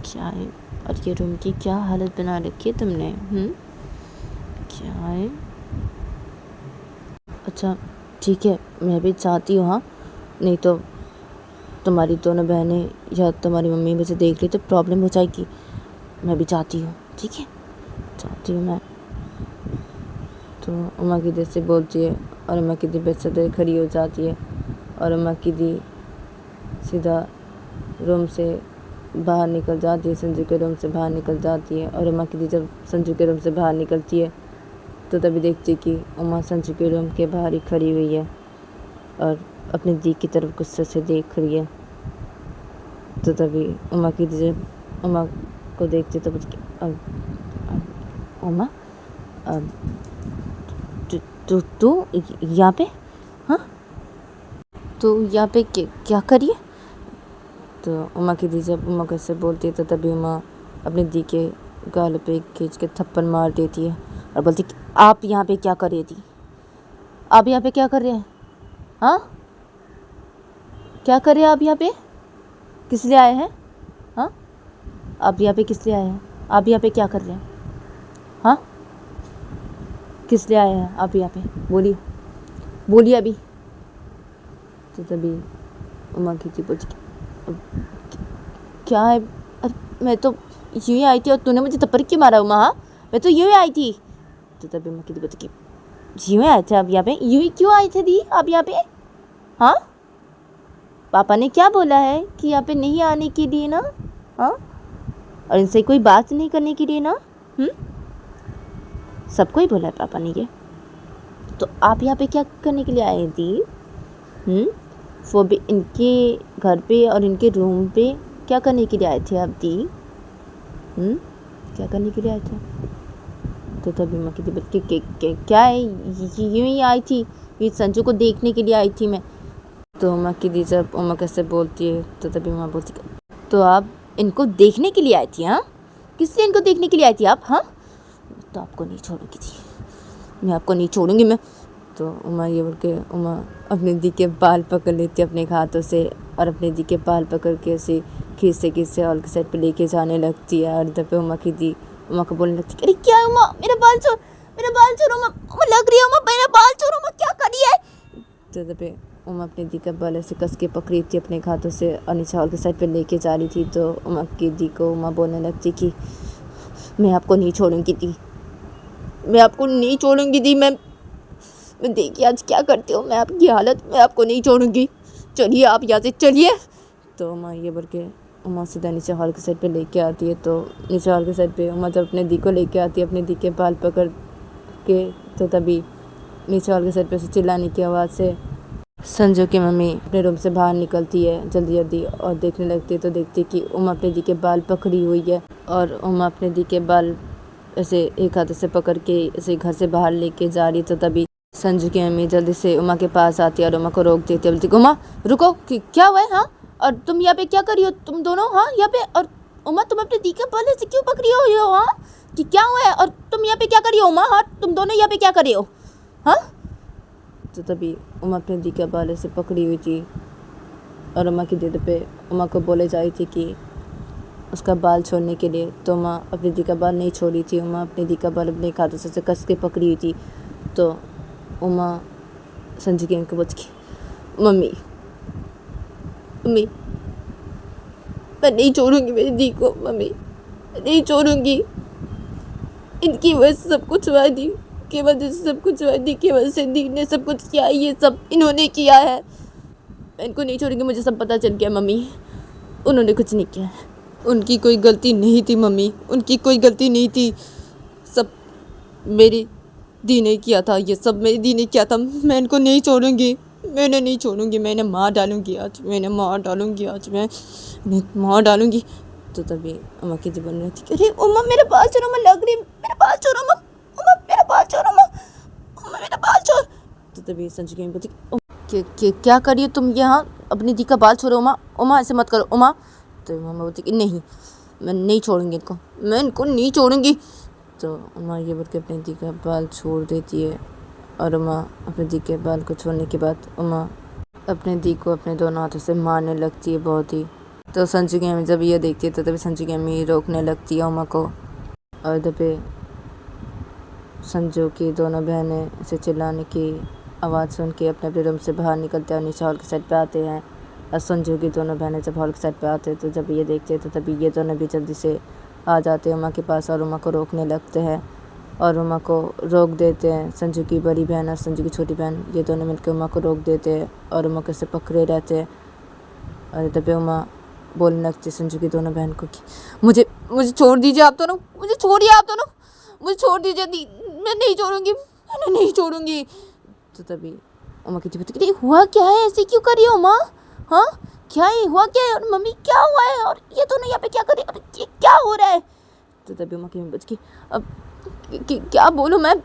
क्या है। और ये रूम की क्या हालत बना रखी है तुमने, क्या है। अच्छा ठीक है, मैं भी चाहती हूँ हाँ, नहीं तो तुम्हारी दोनों बहनें या तुम्हारी मम्मी मुझे देख ली तो प्रॉब्लम हो जाएगी। मैं भी चाहती हूँ, ठीक है चाहती हूँ मैं। तो उमा की दी से बोलती है और उमा की दी बेसदे खड़ी हो जाती है, और उमा की दी सीधा रूम से बाहर निकल जाती है, संजू के रूम से बाहर निकल जाती है। और उमा की दी जब संजू के रूम से बाहर निकलती है तो तभी देखती है कि उमा संजू के रूम के बाहर ही खड़ी हुई है और अपनी दी की तरफ गुस्से से देख रही है। तो तभी उमा की दी जब उमा को देखती तो उमा तू यहाँ पे, हाँ तो यहाँ पे क्या करिए। तो उमा की दी जब उमा को ऐसे बोलती है तो तभी उमा अपनी दी के गाल पे खींच के थप्पड़ मार देती है और बोलती कि आप यहाँ पे क्या कर रही थी, आप यहाँ पे क्या कर रहे हैं, हाँ क्या कर रहे हैं आप यहाँ पे, किस लिए आए हैं, हाँ आप यहाँ पे किस लिए आए हैं, आप यहाँ पे क्या कर रहे हैं, हाँ किस लिए आए हैं आप यहाँ पे, बोलिए अभी। तो तभी उमा की थी पूछ क्या है, अरे मैं तो यूँ ही आई थी और तूने मुझे थप्पड़ क्यों मारा उमा, हाँ मैं तो यूँ ही आई थी। तो तभी उमा की थी बोलती यूँ ही आए थे आप यहाँ पे, यूँ ही क्यों आए थे दी आप यहाँ पे, हाँ पापा ने क्या बोला है कि यहाँ पे नहीं आने के लिए ना, हाँ और इनसे कोई बात नहीं करने के लिए ना, सबको ही बोला है पापा ने ये। तो आप यहाँ पे क्या करने के लिए आए दी, वो भी इनके घर पे और इनके रूम पे क्या करने के लिए आए थे आप दी, क्या करने के लिए आए थे। तो तभी माँ की बल्कि क्या है, यूँ ही आई थी, ये संजू को देखने के लिए आई थी मैं। तो माँ की दी जब उमा कैसे बोलती है तो तभी माँ बोलती तो आप इनको देखने के लिए आई थी, हाँ किस लिए इनको देखने के लिए आई थी आप, हाँ तो आपको नहीं छोड़ूंगी थी, मैं आपको नहीं छोड़ूंगी मैं। तो उमा ये बोल के उमा अपने दी के बाल पकड़ लेती है अपने हाथों से और अपने दी के बाल पकड़ के ऐसे खींचते हॉल के साइड पे लेके जाने लगती है। और तब पे उमा की दी उमा को बोलने लगती है अरे क्या उमा मेरा बाल छोड़ उमा लग रही है उमा मेरा बाल छोड़ उमा क्या करी है। तो तब पे उमा अपने दी का बाल ऐसे कस के पकड़ी थी अपने हाथों से और नीचे हॉल के साइड पे लेके जा रही थी। तो उमा की दी को उमा बोलने लगती कि मैं आपको नहीं छोड़ूंगी दी, मैं आपको नहीं छोड़ूंगी दी, मैं देखिए आज क्या करते हो, मैं आपकी हालत, मैं आपको नहीं छोड़ूंगी, चलिए आप यहाँ से चलिए। तो उमा ये बोल के उमा सीधा नीचे हॉल के साइड पे लेके आती है। तो नीचे हॉल के साइड पे उमा जब अपने दी को लेके आती है अपने दी के बाल पकड़ के, तो तभी नीचे हॉल के साइड पे से चिल्लाने की आवाज़ से संजू की मम्मी अपने रूम से बाहर निकलती है जल्दी और देखने लगती है। तो देखती है कि उमा अपने दी के बाल पकड़ी हुई है और उमा अपने दी के बाल ऐसे एक हाथ से पकड़ के ऐसे घर से बाहर लेके जा रही। तो तभी संजू की मम्मी जल्दी से उमा के पास आती है और उमा को रोक देती है, बोलती उमा रुको क्या हुआ है, हाँ और तुम यहाँ पे क्या कर रही हो तुम दोनों, हाँ यहाँ पे, और उमा तुम अपने दी के बाल से क्यों पकड़ी हो, हाँ कि क्या हुआ है और तुम यहाँ पे क्या कर रही हो उमा, हाँ तुम दोनों यहाँ पे क्या कर रही हो, हाँ। तो तभी उमा अपने दी के बाल से पकड़ी हुई थी और उमा की जिद पे उमा को बोले जा रही थी कि उसका बाल छोड़ने के लिए। तो उमा अपनी दी का बाल नहीं छोड़ी थी, उमा अपने दी का बाल अपने हाथों से कस के पकड़ी हुई थी। तो उमा संजू की को बोलती मम्मी मैं नहीं छोड़ूंगी मेरी दी को मम्मी, मैं नहीं छोड़ूंगी। इनकी वजह से सब कुछ हुआ, दी की वजह से सब कुछ हुआ, दी की वजह से दी ने सब कुछ किया, ये सब इन्होंने किया है। मैं इनको नहीं छोड़ूंगी, मुझे सब पता चल गया मम्मी, उन्होंने कुछ नहीं किया है। उनकी कोई गलती नहीं थी मम्मी, उनकी कोई गलती नहीं थी, सब मेरी दी ने किया था, ये सब मेरी दी ने किया था। मैं इनको नहीं छोड़ूंगी, मैंने नहीं छोड़ूंगी, मैंने मार डालूंगी आज, मैंने मार डालूंगी आज, मैं मार डालूंगी। तो तभी अम्मा की जीवन में थी, अरे उम्मा मेरा बाल छोड़ो, मैं लग रही, मेरा बाल छोड़ो उम्मा, उम्मा मेरा बाल छोड़ो उम्मा, उम्मा मेरा बाल छोड़। तो तभी संजू की बोलती क्या करिए तुम यहाँ, अपनी दी का बाल छोड़ो उम्मा, उम्मा ऐसे मत करो उम्मा। तो मम्मा बोलती कि नहीं, मैं नहीं छोड़ूंगी इनको, मैं इनको नहीं छोड़ूंगी। तो उमा ये बोल के अपनी दी का बाल छोड़ देती है। और उमा अपने दी के बाल को छोड़ने के बाद उमा अपने दी को अपने दोनों हाथों से मारने लगती है बहुत ही। तो संजू की अम्मी जब ये देखती है तो तभी संजू की अम्मी रोकने लगती है उमा को। और तभी संजू की दोनों बहनें से चिल्लाने की आवाज़ सुन के अपने अपने रूम से बाहर निकलते हैं और नीचे हॉल के साइड पे आते हैं। और संजू की दोनों बहनें जब हॉल के साइड पे आते हैं तो जब ये देखते हैं तो तभी ये दोनों भी जल्दी से आ जाते हैं उमा के पास और उमा को रोकने लगते हैं और उमा को रोक देते हैं। संजू की बड़ी बहन और संजू की छोटी बहन ये दोनों मिलकर उमा को रोक देते हैं और उमा को से पकड़े रहते हैं। और तभी उमा बोलने लगती है संजू की दोनों बहन को कि मुझे छोड़ दीजिए आप दोनों, मुझे छोड़िए आप दोनों, मुझे छोड़ दीजिए दी, मैं नहीं छोड़ूंगी, मैं नहीं छोड़ूंगी। तो तभी उमा की बोलती है हुआ क्या है, ऐसे क्यों कर रही हो उमा, हाँ क्या है, हुआ क्या है, और मम्मी क्या हुआ है, और ये दोनों यहाँ पे क्या कर रही है, ये क्या हो रहा है। तो तभी उमा की बच की अब क्या बोलूँ मैं,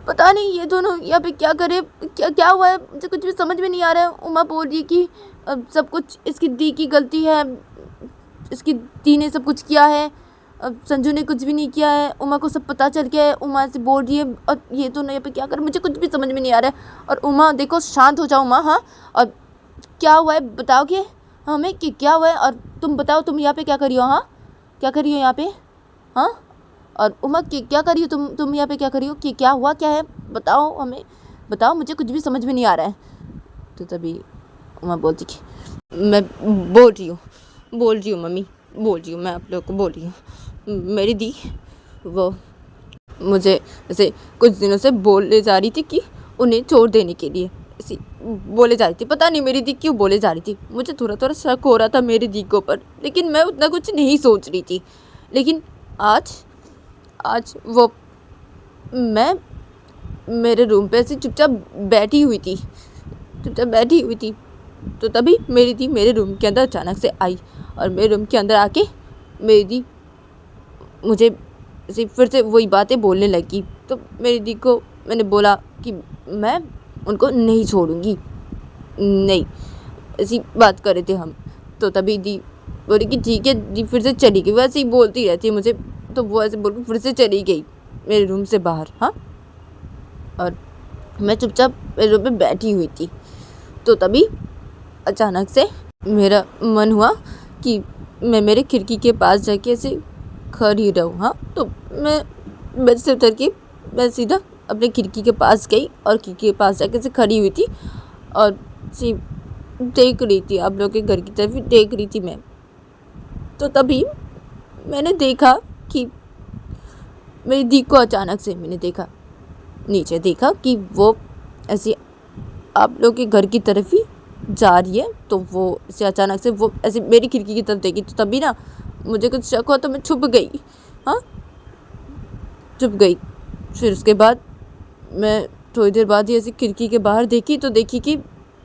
पता नहीं ये दोनों यहाँ पे क्या करे, क्या हुआ है, मुझे कुछ भी समझ में नहीं आ रहा है। उमा बोल रही है कि अब सब कुछ इसकी दी की गलती है, इसकी दी ने सब कुछ किया है, अब संजू ने कुछ भी नहीं किया है, उमा को सब पता चल गया है, उमा से बोल रही है। और ये दोनों यहाँ पे क्या कर, मुझे कुछ भी समझ में नहीं आ रहा है। और उमा देखो शांत हो जाओ उमा, हाँ, और क्या हुआ है बताओगे हमें कि क्या हुआ है, और तुम बताओ तुम यहाँ पे क्या करी हो, हाँ क्या करी हो यहाँ पे, हाँ, और उमा क्या करी हो तुम यहाँ पे क्या करी हो, कि क्या हुआ क्या है, बताओ हमें, बताओ, मुझे कुछ भी समझ में नहीं आ रहा है। तो तभी उमा बोलती कि मैं बोल रही हूँ मम्मी, बोल रही हूँ, मैं आप लोग को बोल रही हूँ, मेरी दी वो मुझे ऐसे कुछ दिनों से बोले जा रही थी कि उन्हें छोड़ देने के लिए, ऐसी बोले जा रही थी, पता नहीं मेरी दी क्यों बोले जा रही थी, मुझे थोड़ा शक हो रहा था मेरी दी के ऊपर, लेकिन मैं उतना कुछ नहीं सोच रही थी। लेकिन आज वो मैं मेरे रूम पे ऐसे चुपचाप बैठी हुई थी, तो तभी मेरी दी मेरे रूम के अंदर अचानक से आई और मेरे रूम के अंदर आके मेरी दी मुझे ऐसे फिर से वही बातें बोलने लगी। तो मेरी दी को मैंने बोला कि मैं उनको नहीं छोड़ूंगी, नहीं, ऐसी बात कर रहे थे हम। तो तभी दी बोली कि ठीक है दी, फिर से चली गई, वैसे ही बोलती रहती है मुझे, तो वो ऐसे बोल के फिर से चली गई मेरे रूम से बाहर, हाँ, और मैं चुपचाप मेरे रूम पे बैठी हुई थी। तो तभी अचानक से मेरा मन हुआ कि मैं मेरे खिड़की के पास जाके ऐसे खड़ी रहूँ, हाँ, तो मैं बेड से उतर के मैं सीधा अपने खिड़की के पास गई और खिड़की के पास जाके ऐसे खड़ी हुई थी और सी देख रही थी, आप लोग के घर की तरफ ही देख रही थी मैं। तो तभी मैंने देखा कि मेरी दी को अचानक से मैंने देखा, नीचे देखा कि वो ऐसी आप लोग के घर की तरफ ही जा रही है। तो वो ऐसे अचानक से वो ऐसे मेरी खिड़की की तरफ देखी, तो तभी ना मुझे कुछ शक हुआ, तो मैं छुप गई, हाँ, छुप गई। फिर उसके बाद मैं थोड़ी देर बाद ही ऐसी खिड़की के बाहर देखी, तो देखी कि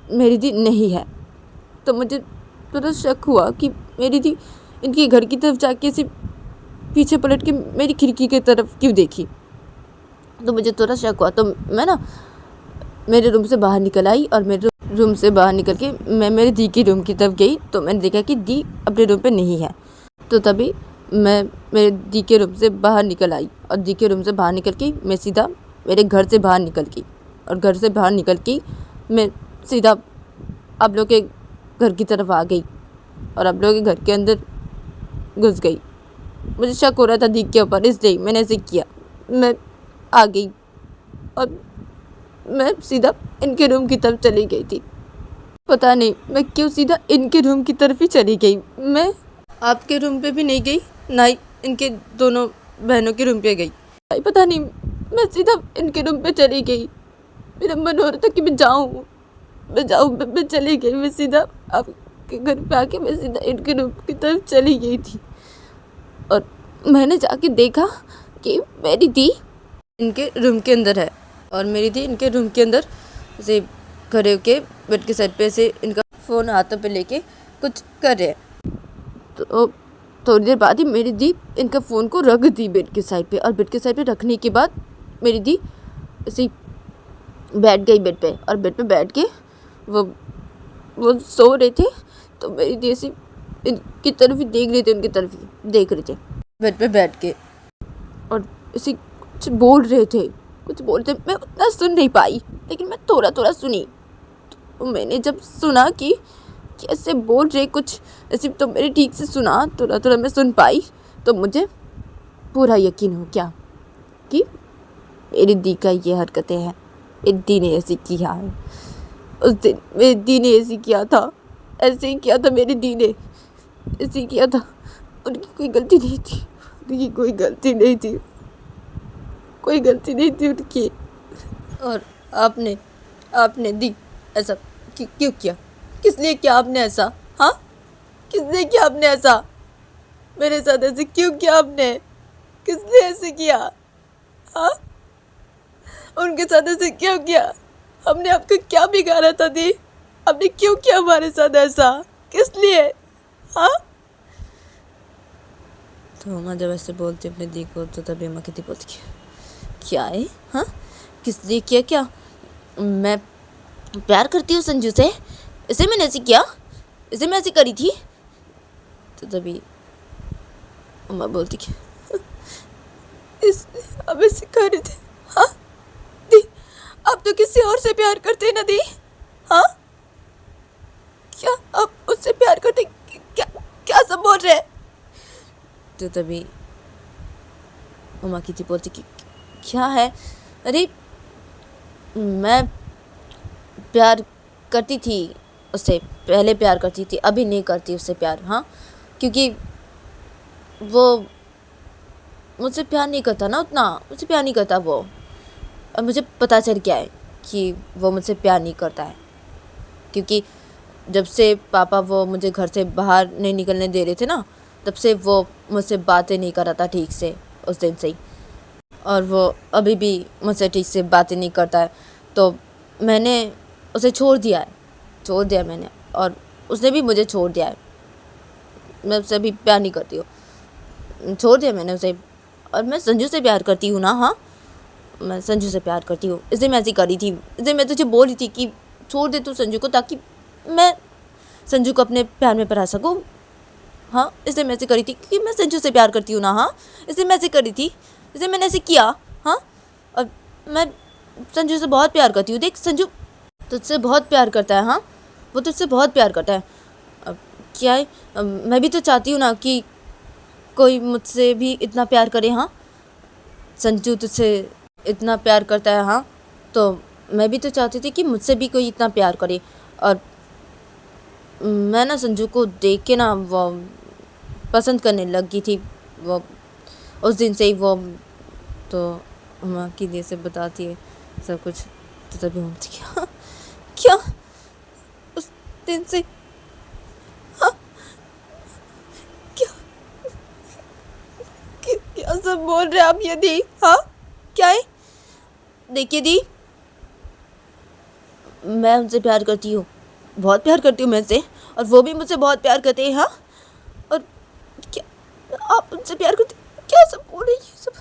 मेरी दी नहीं है। तो मुझे थोड़ा शक हुआ कि मेरी दी इनके घर की तरफ जाके ऐसे पीछे पलट के मेरी खिड़की की तरफ क्यों देखी। तो मुझे थोड़ा शक हुआ, तो मैं ना मेरे रूम से बाहर निकल आई और मेरे रूम से बाहर निकल के मैं मेरी दी की रूम की तरफ गई। तो मैंने देखा कि दी अपने रूम पे नहीं है। तो तभी मैं मेरे दी के रूम से बाहर निकल आई और दी के रूम से बाहर निकल के मैं सीधा मेरे घर से बाहर निकल गई और घर से बाहर निकल के मैं सीधा आप लोग के घर की तरफ आ गई और आप लोग के घर के अंदर घुस गई। मुझे शक हो रहा था दी के ऊपर, इसलिए मैंने ऐसे किया, मैं आ गई और मैं सीधा इनके रूम की तरफ चली गई थी। पता नहीं मैं क्यों सीधा इनके रूम की तरफ ही चली गई। मैं आपके रूम पे भी नहीं गई, ना ही इनके दोनों बहनों के रूम पे गई। भाई पता नहीं, मैं सीधा इनके रूम पे चली गई। मेरा मन हो रहा था कि मैं जाऊँ, मैं चली गई। मैं सीधा आपके घर पे आके मैं सीधा इनके रूम की तरफ चली गई थी, और मैंने जाके देखा कि मेरी दी इनके रूम के अंदर है, और मेरी दी इनके रूम के अंदर ऐसे खड़े होके बेड के साइड पे ऐसे इनका फ़ोन हाथों पे लेके कुछ कर रहे हैं। तो थोड़ी देर बाद ही मेरी दी इनका फ़ोन को रख दी बेड के साइड पे, और बेड के साइड पे रखने के बाद मेरी दी ऐसे बैठ गई बेड पे, और बेड पे बैठ के वो सो रहे थे। तो मेरी दी ऐसी इनकी तरफ ही देख रहे थे, उनकी तरफ ही देख रहे थे बेड पे बैठ के, और ऐसे कुछ बोल रहे थे। मैं उतना सुन नहीं पाई, लेकिन मैं थोड़ा थोड़ा सुनी। तो मैंने जब सुना कि कैसे बोल रहे कुछ ऐसे, तो मैंने ठीक से सुना, थोड़ा थोड़ा मैं सुन पाई। तो मुझे पूरा यकीन हो गया कि मेरी दी का ये हरकतें हैं, मेरी दी ने ऐसे किया है। उस दिन मेरी दी ने ऐसे किया था, ऐसे ही किया था, मेरी दी ने ऐसे ही किया था। उनकी कोई गलती नहीं थी, उनकी कोई गलती नहीं थी, कोई गलती नहीं थी उनकी। और आपने दी ऐसा क्यों किया? किस लिए किया आपने ऐसा? हाँ, किस लिए किया आपने ऐसा? मेरे साथ ऐसे क्यों किया आपने? किस लिए ऐसे किया? हाँ, उनके साथ ऐसे क्यों किया? हमने आपका क्या बिगाड़ा था दी? आपने क्यों किया हमारे साथ ऐसा? किस लिए? हाँ। तो अम्मा जब ऐसे बोलती अपने दी को, तो तभी अम्मा कितनी बोलती क्या है? हाँ, किस लिए किया? क्या मैं प्यार करती हूँ संजू से, इसे मैंने ऐसे किया, इसे मैं ऐसे करी थी? तो तभी अम्मा बोलती इसलिए आप ऐसे कर रहे थे? हाँ दी, आप तो किसी और से प्यार करते ना दी? हाँ, क्या आप उससे प्यार करते? क्या क्या सब बोल रहे? तो तभी अम्मा की थी बोलती कि क्या है? अरे मैं प्यार करती थी उससे, पहले प्यार करती थी, अभी नहीं करती उससे प्यार। हाँ, क्योंकि वो मुझसे प्यार नहीं करता ना, उतना मुझसे प्यार नहीं करता वो। और मुझे पता चल गया है कि वो मुझसे प्यार नहीं करता है, क्योंकि जब से पापा वो मुझे घर से बाहर नहीं निकलने दे रहे थे ना, तब से वो मुझसे बातें नहीं कर रहा था ठीक से, उस दिन से ही। और वो अभी भी मुझसे ठीक से बातें नहीं करता है। तो मैंने उसे छोड़ दिया मैंने, और उसने भी मुझे छोड़ दिया है। मैं उससे अभी प्यार नहीं करती हूँ, छोड़ दिया मैंने उसे। और मैं संजू से प्यार करती हूँ ना। हाँ, मैं संजू से प्यार करती हूँ, इसलिए मैं ऐसी करी थी। इसलिए मैं तुझे बोल रही थी कि छोड़ दे तू संजू को, ताकि मैं संजू को अपने प्यार में पढ़ा सकूँ। हाँ, इसलिए मैं ऐसे करी थी, क्योंकि मैं संजू से प्यार करती हूँ ना। हाँ, इसलिए मैं ऐसे करी थी, इसलिए मैंने ऐसे किया। हाँ, और मैं संजू से बहुत प्यार करती हूँ। देख, संजू तुझसे बहुत प्यार करता है। हाँ, वो तुझसे बहुत प्यार करता है। अब क्या है, मैं भी तो चाहती हूँ ना कि कोई मुझसे भी इतना प्यार करे। हाँ, संजू तुझसे इतना प्यार करता है। हाँ, तो मैं भी तो चाहती थी कि मुझसे भी कोई इतना प्यार करे। और मैं ना संजू को देख के ना वो पसंद करने लग गई थी। वो उस दिन से ही वो तो माँ की लिए से बताती है सब कुछ। तो तभी बोलती क्या क्या उस दिन से? हाँ, क्या क्या सब बोल रहे आप ये दी? हाँ, क्या है? देखिए दी, मैं उनसे प्यार करती हूँ, बहुत प्यार करती हूँ मैं उनसे, और वो भी मुझसे बहुत प्यार करते हैं। हाँ, और क्या आप उनसे प्यार करते? क्या सब बोल रही है सब?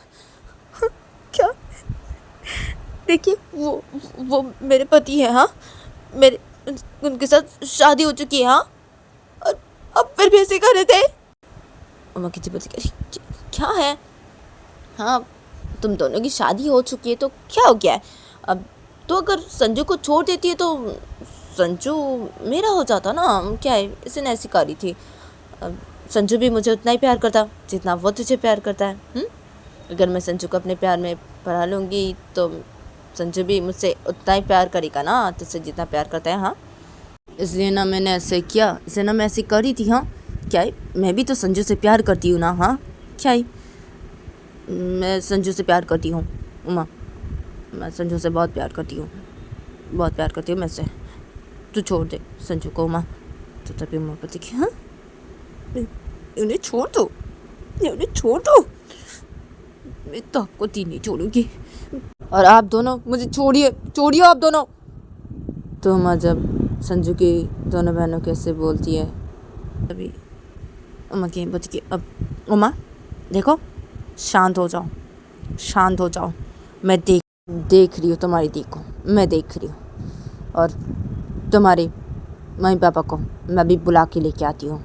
हाँ, क्या? देखिए, वो मेरे पति हैं। हाँ, मेरे उनके साथ शादी हो चुकी है। हाँ, और अब फिर भी ऐसे कर रहे थे। अम्मा कितनी पति करी क्या है? हाँ, तुम दोनों की शादी हो चुकी है तो क्या हो गया है? अब तो अगर संजू को छोड़ देती है तो संजू मेरा हो जाता ना। क्या है, इसने ऐसी करी थी। अब संजू भी मुझे उतना ही प्यार करता जितना वो तुझे प्यार करता है। अगर मैं संजू को अपने प्यार में पढ़ा लूँगी तो संजू भी मुझसे उतना ही प्यार करेगा ना, तुझसे जितना प्यार करता है। हाँ, इसलिए ना मैंने ऐसे किया, इसलिए ना मैं ऐसे करी थी। हाँ, क्या है, मैं भी तो संजू से प्यार करती हूँ ना। हाँ क्या है, मैं संजू से प्यार करती हूँ उमा, मैं संजू से बहुत प्यार करती हूँ, बहुत प्यार करती हूँ मैं से। तू छोड़ दे संजू को उमा। तो तभी उमा बोलती कि हाँ, उन्हें छोड़ दो, उन्हें छोड़ दो, मैं तो आपको तीन नहीं छोड़ूंगी, और आप दोनों मुझे छोड़िए, छोड़िए आप दोनों। तो उमा जब संजू की दोनों बहनों कैसे बोलती है, तभी उमा की बोलती कि अब उमा देखो, शांत हो जाओ, शांत हो जाओ, मैं देख रही हूँ तुम्हारी दी को, मैं देख रही हूँ, और तुम्हारे मम्मी पापा को मैं भी बुला के लेके आती हूँ।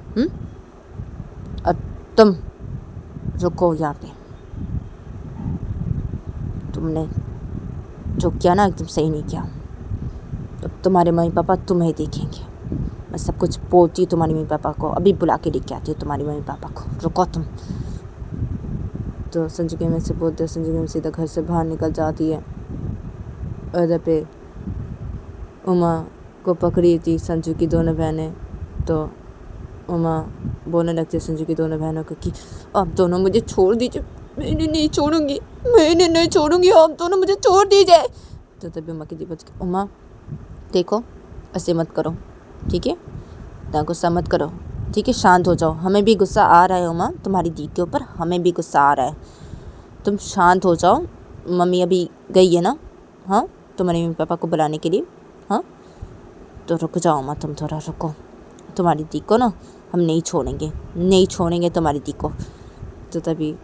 और तुम रुको यहाँ पे, तुमने जो किया ना एकदम सही नहीं किया। अब तुम्हारे मम्मी पापा तुम्हें देखेंगे, मैं सब कुछ बोलती हूँ तुम्हारे मम्मी पापा को, अभी बुला के लेके आती हूँ तुम्हारे मम्मी पापा को, रुको तुम। तो संजू की मम्मी से बोलते, संजू की मम्मी सीधा घर से बाहर निकल जाती है। उधर पे उमा को पकड़ी थी संजू की दोनों बहनें, तो उमा बोलने लगती है संजू की दोनों बहनों को कि आप दोनों मुझे छोड़ दीजिए, मैंने नहीं छोड़ूंगी, मैंने नहीं छोड़ूंगी, आप दोनों मुझे छोड़ दीजिए। तो तभी उमा की दी बोलती उमा देखो, ऐसे मत करो, ठीक है, इतना गुस्सा मत करो, ठीक है, शांत हो जाओ, हमें भी गुस्सा आ रहा है उमा, तुम्हारी दी के ऊपर हमें भी गुस्सा आ रहा है, तुम शांत हो जाओ, मम्मी अभी गई है ना, हाँ, तुम्हारे मम्मी पापा को बुलाने के लिए, हाँ, तो रुक जाओ उमा, तुम थोड़ा रुको, तुम्हारी दी को ना हम नहीं छोड़ेंगे, नहीं छोड़ेंगे तुम्हारी दी को। तो तभी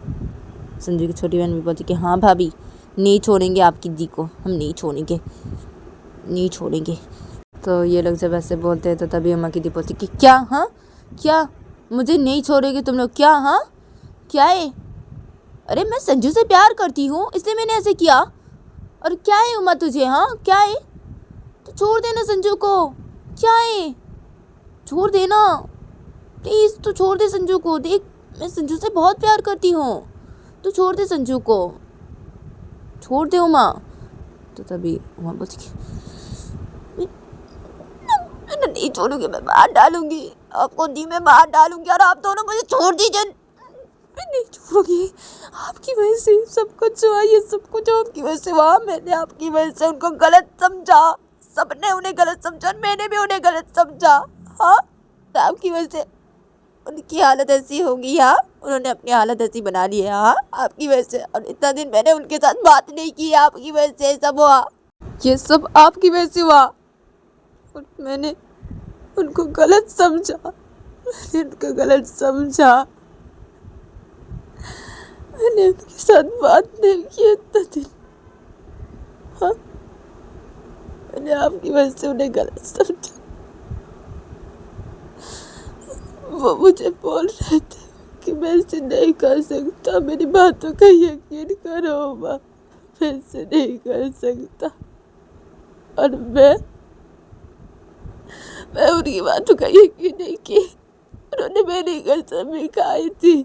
संजू की छोटी बहन भी बोलती कि हाँ भाभी, नहीं छोड़ेंगे आपकी दी को, हम नहीं छोड़ेंगे, नहीं छोड़ेंगे। तो ये लोग जब ऐसे बोलते हैं तो तभी उमा की दी बोलती कि क्या, हाँ क्या, मुझे नहीं छोड़ेगी तुम लोग, क्या, हाँ क्या है, अरे मैं संजू से प्यार करती हूँ इसलिए मैंने ऐसे किया, और क्या है उमा तुझे, हाँ क्या है, तो छोड़ देना संजू को, क्या है, छोड़ देना प्लीज़, तू छोड़ दे संजू को, देख मैं संजू से बहुत प्यार करती हूँ, तू छोड़ दे संजू को, छोड़ दे उमा। तो तभी उमा बोलती कि मैं नहीं छोड़ूंगी, मैं मार डालूंगी आपको, दी में मार डालूंगी, और आप दोनों मुझे छोड़ दीजिए, मैं नहीं छोड़ूंगी, आपकी वजह से सब कुछ हुआ, ये सब कुछ आपकी वजह से हुआ, मैंने आपकी वजह से उनको गलत समझा, सबने उन्हें गलत समझा, मैंने भी उन्हें गलत समझा, हाँ, तो आपकी वजह से उनकी हालत ऐसी होगी, हाँ, उन्होंने अपनी हालत ऐसी बना ली है, हाँ आपकी वजह से, और इतना दिन मैंने उनके साथ बात नहीं की, आपकी वजह से सब हुआ, ये सब आपकी वजह से हुआ, और मैंने उनको गलत समझा, मैंने उनको गलत समझा, मैंने उनके साथ बात नहीं की इतना दिन, हाँ, मैंने आपकी वजह से उन्हें गलत समझा। वो मुझे बोल रहे थे कि मैं ऐसे नहीं कर सकता, मेरी बातों का यकीन करो माँ, मैं ऐसे नहीं कर सकता, और मैं उनकी बातों का यकीन नहीं की, उन्होंने मेरी कसम भी खाई थी,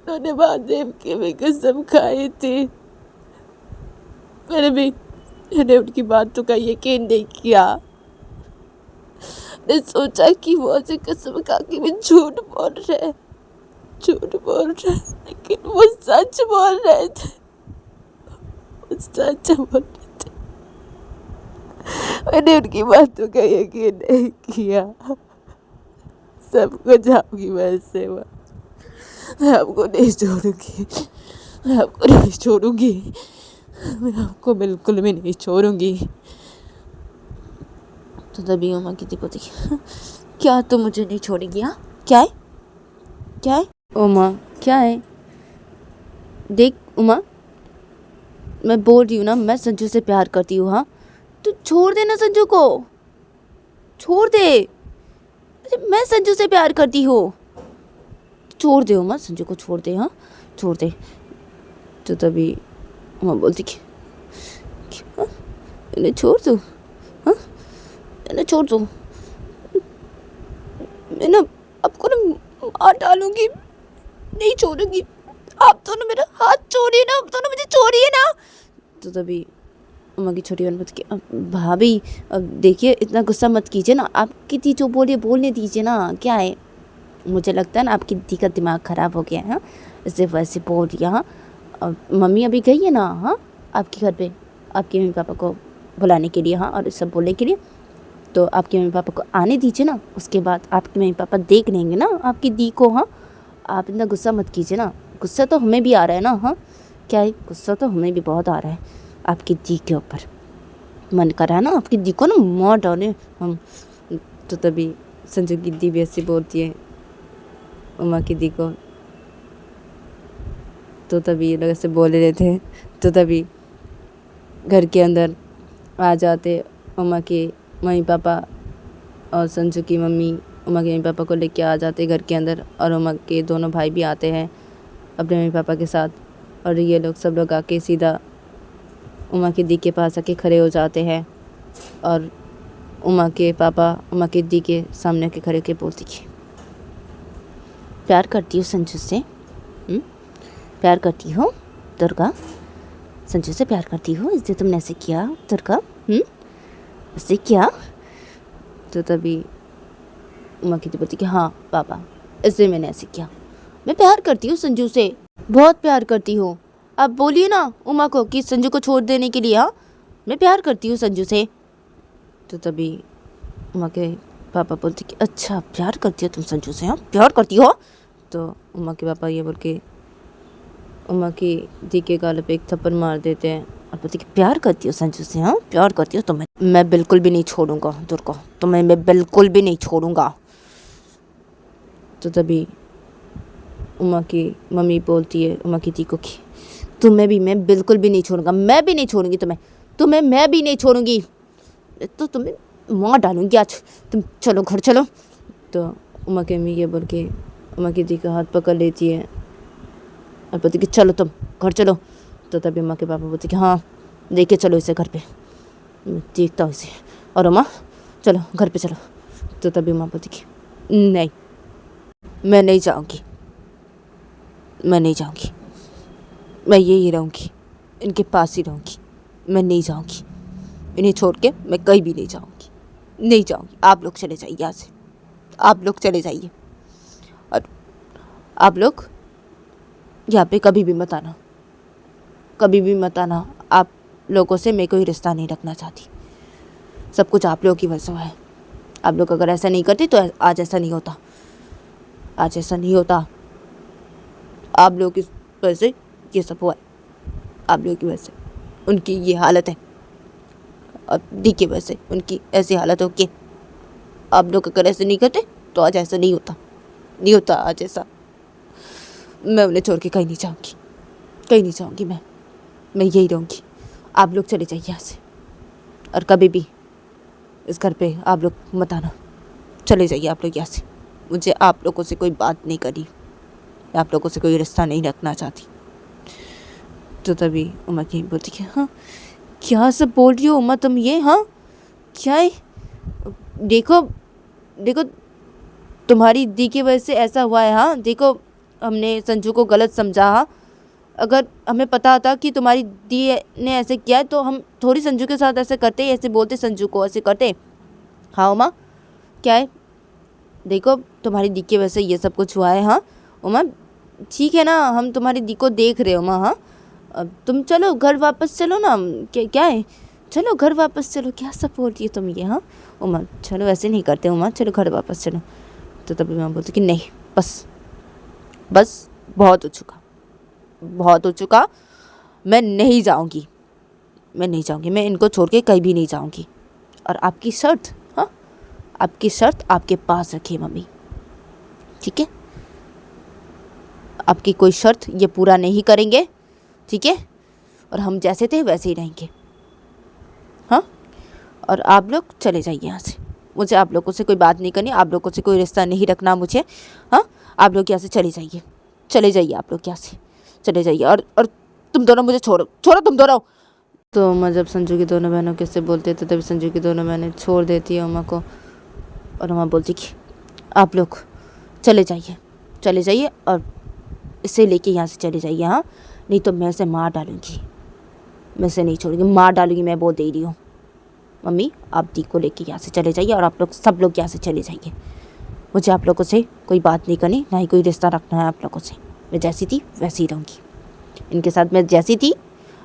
उन्होंने महादेव की भी कसम खाई थी, मैंने उनकी बातों का यकीन नहीं किया, मैंने सोचा कि वो ऐसे कसम खा के भी झूठ बोल रहे, लेकिन वो सच बोल रहे थे, वो सच बोल रहे थे, मैंने उनकी बातों का यकीन नहीं किया, सब कुछ आपकी वजह से हुआ, मैं आपको नहीं छोड़ूंगी, मैं आपको नहीं छोड़ूंगी, मैं आपको बिल्कुल भी नहीं छोड़ूंगी। तो तभी उमा की बोलती क्या तुम मुझे नहीं छोड़ेगी, हाँ क्या है, क्या है उमा, क्या है, देख उमा, मैं बोल रही हूँ ना, मैं संजू से प्यार करती हूँ, हाँ, तू छोड़ दे ना संजू को, छोड़ दे, अरे मैं संजू से प्यार करती हूँ, छोड़ दे उमा, संजू को छोड़ दे, हाँ छोड़ दे। तो तभी उमा बोलती कि हाँ, इन्हें छोड़ दो, हाँ इन्हें छोड़ दो, मैं ना आपको ना मार डालूंगी, नहीं छोड़ूंगी, आप दोनों मेरा हाथ छोड़िए ना, आप दोनों मुझे छोड़िए ना। तो तभी उमा की छोटी बहन बोलती कि भाभी अब देखिए इतना गुस्सा मत कीजिए ना, आपकी थी जो बोलिए बोलने दीजिए ना, क्या है, मुझे लगता है ना आपकी दी का दिमाग ख़राब हो गया है। हाँ, इससे वैसे बोल रही है। हाँ, मम्मी अभी गई है ना, हाँ, आपके घर पे आपके मम्मी पापा को बुलाने के लिए, हाँ, और सब बोलने के लिए। तो आपके मम्मी पापा को आने दीजिए ना, उसके बाद आपके मम्मी पापा देख लेंगे ना आपकी दी को। हाँ, आप इतना गुस्सा मत कीजिए ना, गुस्सा तो हमें भी आ रहा है ना। हाँ, क्या है, गुस्सा तो हमें भी बहुत आ रहा है आपकी दी के ऊपर। मन कर रहा है ना आपकी दी को ना मार डालें हम। तो तभी संजू की दी भी ऐसी बोलती है उमा की दी को। तो तभी ये लोग ऐसे बोल रहे थे। तो तभी घर के अंदर आ जाते उमा के मम्मी पापा और संजू की मम्मी उमा के मम्मी पापा को लेके आ जाते घर के अंदर, और उमा के दोनों भाई भी आते हैं अपने मम्मी पापा के साथ। और ये लोग सब लोग आके सीधा उमा की दी के पास आके खड़े हो जाते हैं, और उमा के पापा उमा की दी के सामने के खड़े होकर बोलती कि प्यार करती हो संजू से? प्यार करती हो दुर्गा? संजू से प्यार करती हो, इसलिए तुमने ऐसे किया दुर्गा? ऐसे किया? तो तभी उमा की दी बोलती कि हाँ पापा, इसलिए मैंने ऐसे किया। मैं प्यार करती हूँ संजू से, बहुत प्यार करती हूँ। आप बोलिए ना उमा को कि संजू को छोड़ देने के लिए। हाँ, मैं प्यार करती हूँ संजू से। तो तभी उमा के पापा बोलते कि अच्छा प्यार करती हो तुम संजू से? हाँ, प्यार करती हो? तो उमा के पापा ये बोल के उमा की दी के गाल पे एक थप्पड़ मार देते हैं और बोलते कि प्यार करती हो संजू से? हाँ, प्यार करती हो? तो मैं बिल्कुल भी नहीं छोड़ूंगा दुर्गा, तुम्हें मैं बिल्कुल भी नहीं छोड़ूंगा। तो तभी उमा की मम्मी बोलती है उमा की दी को कि तुम्हें भी मैं बिल्कुल भी नहीं छोड़ूंगा, मैं भी नहीं छोड़ूंगी तुम्हें मैं भी नहीं छोड़ूंगी, तो तुम्हें मार डालूंगी आज, तुम चलो घर चलो। तो उमा की मम्मी ये बोल के उमा की दी का हाथ पकड़ लेती है और बोलती कि चलो तुम घर चलो। तो तभी उमा के पापा बोलते कि हाँ लेके चलो इसे घर पे, मैं देखता हूँ इसे। और उमा चलो घर पे चलो। तो तभी उमा बोलती कि नहीं, मैं नहीं जाऊँगी, मैं नहीं जाऊँगी, मैं यही रहूँगी, इनके पास ही रहूँगी, मैं नहीं जाऊँगी, इन्हें छोड़ के मैं कहीं भी नहीं जाऊँगी, नहीं जाऊँगी। आप लोग चले जाइए यहाँ से, आप लोग चले जाइए, और आप लोग यहाँ पे कभी भी मत आना, कभी भी मत आना। आप लोगों से मैं कोई रिश्ता नहीं रखना चाहती, सब कुछ आप लोगों की वजह से हुआ है। आप लोग अगर ऐसा नहीं करते तो आज ऐसा नहीं होता, आज ऐसा नहीं होता। आप लोगों की वजह से ये सब हुआ है, आप लोगों की वजह से उनकी ये हालत है, और दी की वजह से उनकी ऐसी हालत हो कि आप लोग अगर ऐसे नहीं करते तो आज ऐसा नहीं होता, नहीं होता आज ऐसा। मैं उन्हें छोड़ के कहीं नहीं जाऊँगी, कहीं नहीं जाऊँगी, मैं यही रहूँगी। आप लोग चले जाइए यहाँ से, और कभी भी इस घर पे आप लोग मत आना, चले जाइए आप लोग यहाँ से। मुझे आप लोगों से कोई बात नहीं करनी, आप लोगों से कोई रिश्ता नहीं रखना चाहती। तो तभी उमा की बोलती कि हाँ क्या सब बोल रही हो उमा तुम ये? हाँ क्या है? देखो देखो तुम्हारी दी की वजह से ऐसा हुआ है। हाँ देखो हमने संजू को गलत समझा। हाँ, अगर हमें पता था कि तुम्हारी दी ने ऐसे किया है तो हम थोड़ी संजू के साथ ऐसे करते, ऐसे बोलते संजू को ऐसे करते। हाँ उमा क्या है, देखो तुम्हारी दी की वजह से ये सब कुछ हुआ है। हाँ उमा ठीक है ना, हम तुम्हारी दी को देख रहे हो उमा। हाँ अब तुम चलो घर वापस चलो ना, क्या है, चलो घर वापस चलो। क्या सब बोल रही है तुम ये? हाँ उमा चलो ऐसे नहीं करते उमा, चलो घर वापस चलो। तो तभी मैं बोलती कि नहीं बस बस बहुत हो चुका, बहुत हो चुका, मैं नहीं जाऊंगी, मैं नहीं जाऊंगी, मैं इनको छोड़ के कहीं भी नहीं जाऊंगी। और आपकी शर्त, हाँ आपकी शर्त आपके पास रखिए मम्मी, ठीक है? आपकी कोई शर्त ये पूरा नहीं करेंगे, ठीक है? और हम जैसे थे वैसे ही रहेंगे। हाँ और आप लोग चले जाइए यहाँ से, मुझे आप लोगों से कोई बात नहीं करनी, आप लोगों से कोई रिश्ता नहीं रखना मुझे। हाँ आप लोग यहाँ से चले जाइए, चले जाइए आप लोग यहाँ से, चले जाइए। और तुम दोनों मुझे छोड़ो, छोड़ो तुम दोनों। तो उमा जब संजू की दोनों बहनों के से बोलते थे तभी संजू की दोनों बहनें छोड़ देती है उमा को, और उमा बोलती कि आप लोग चले जाइए, चले जाइए, और इसे लेके यहाँ से चले जाइए। हाँ नहीं तो मैं इसे मार डालूँगी, मैं इसे नहीं छोड़ूंगी, मार डालूँगी, मैं बोल दे रही हूँ। मम्मी आप दी को लेके यहाँ से चले जाइए, और आप लोग सब लोग यहाँ से चले जाइए, मुझे आप लोगों से कोई बात नहीं करनी, ना ही कोई रिश्ता रखना है आप लोगों से। मैं जैसी थी वैसे ही रहूँगी, इनके साथ मैं जैसी थी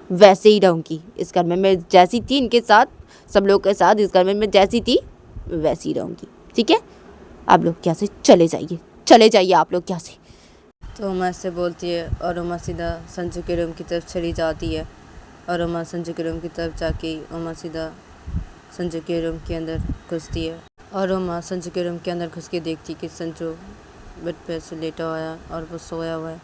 वैसे ही रहूँगी। इस घर में मैं जैसी थी इनके साथ, सब लोग के साथ, इस घर में मैं जैसी थी वैसी ही रहूँगी, ठीक है। आप लोग यहाँ से चले जाइए, चले जाइए आप लोग यहाँ से। तो उमा से बोलती है और उमा सीधा संजू के रूम की तरफ चली जाती है। और उमा संजू के रूम की तरफ जाके उमा सीधा संजू के रूम के अंदर घुसती है। और उमा संजू के रूम के अंदर घुस के देखती कि संजू बेड पे से लेटा हुआ है और वो सोया हुआ है।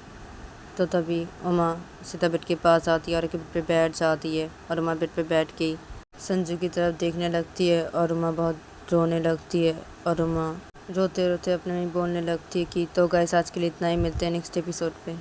तो तभी उमा सीधा बेड के पास आती है और बेड पे बैठ जाती है। और उमा बेड पे बैठ के संजू की तरफ देखने लगती है और उमा बहुत रोने लगती है। और उमा रोते रोते अपने में बोलने लगती है कि तो गाइस आज के लिए इतना ही, मिलते हैं नेक्स्ट एपिसोड पे।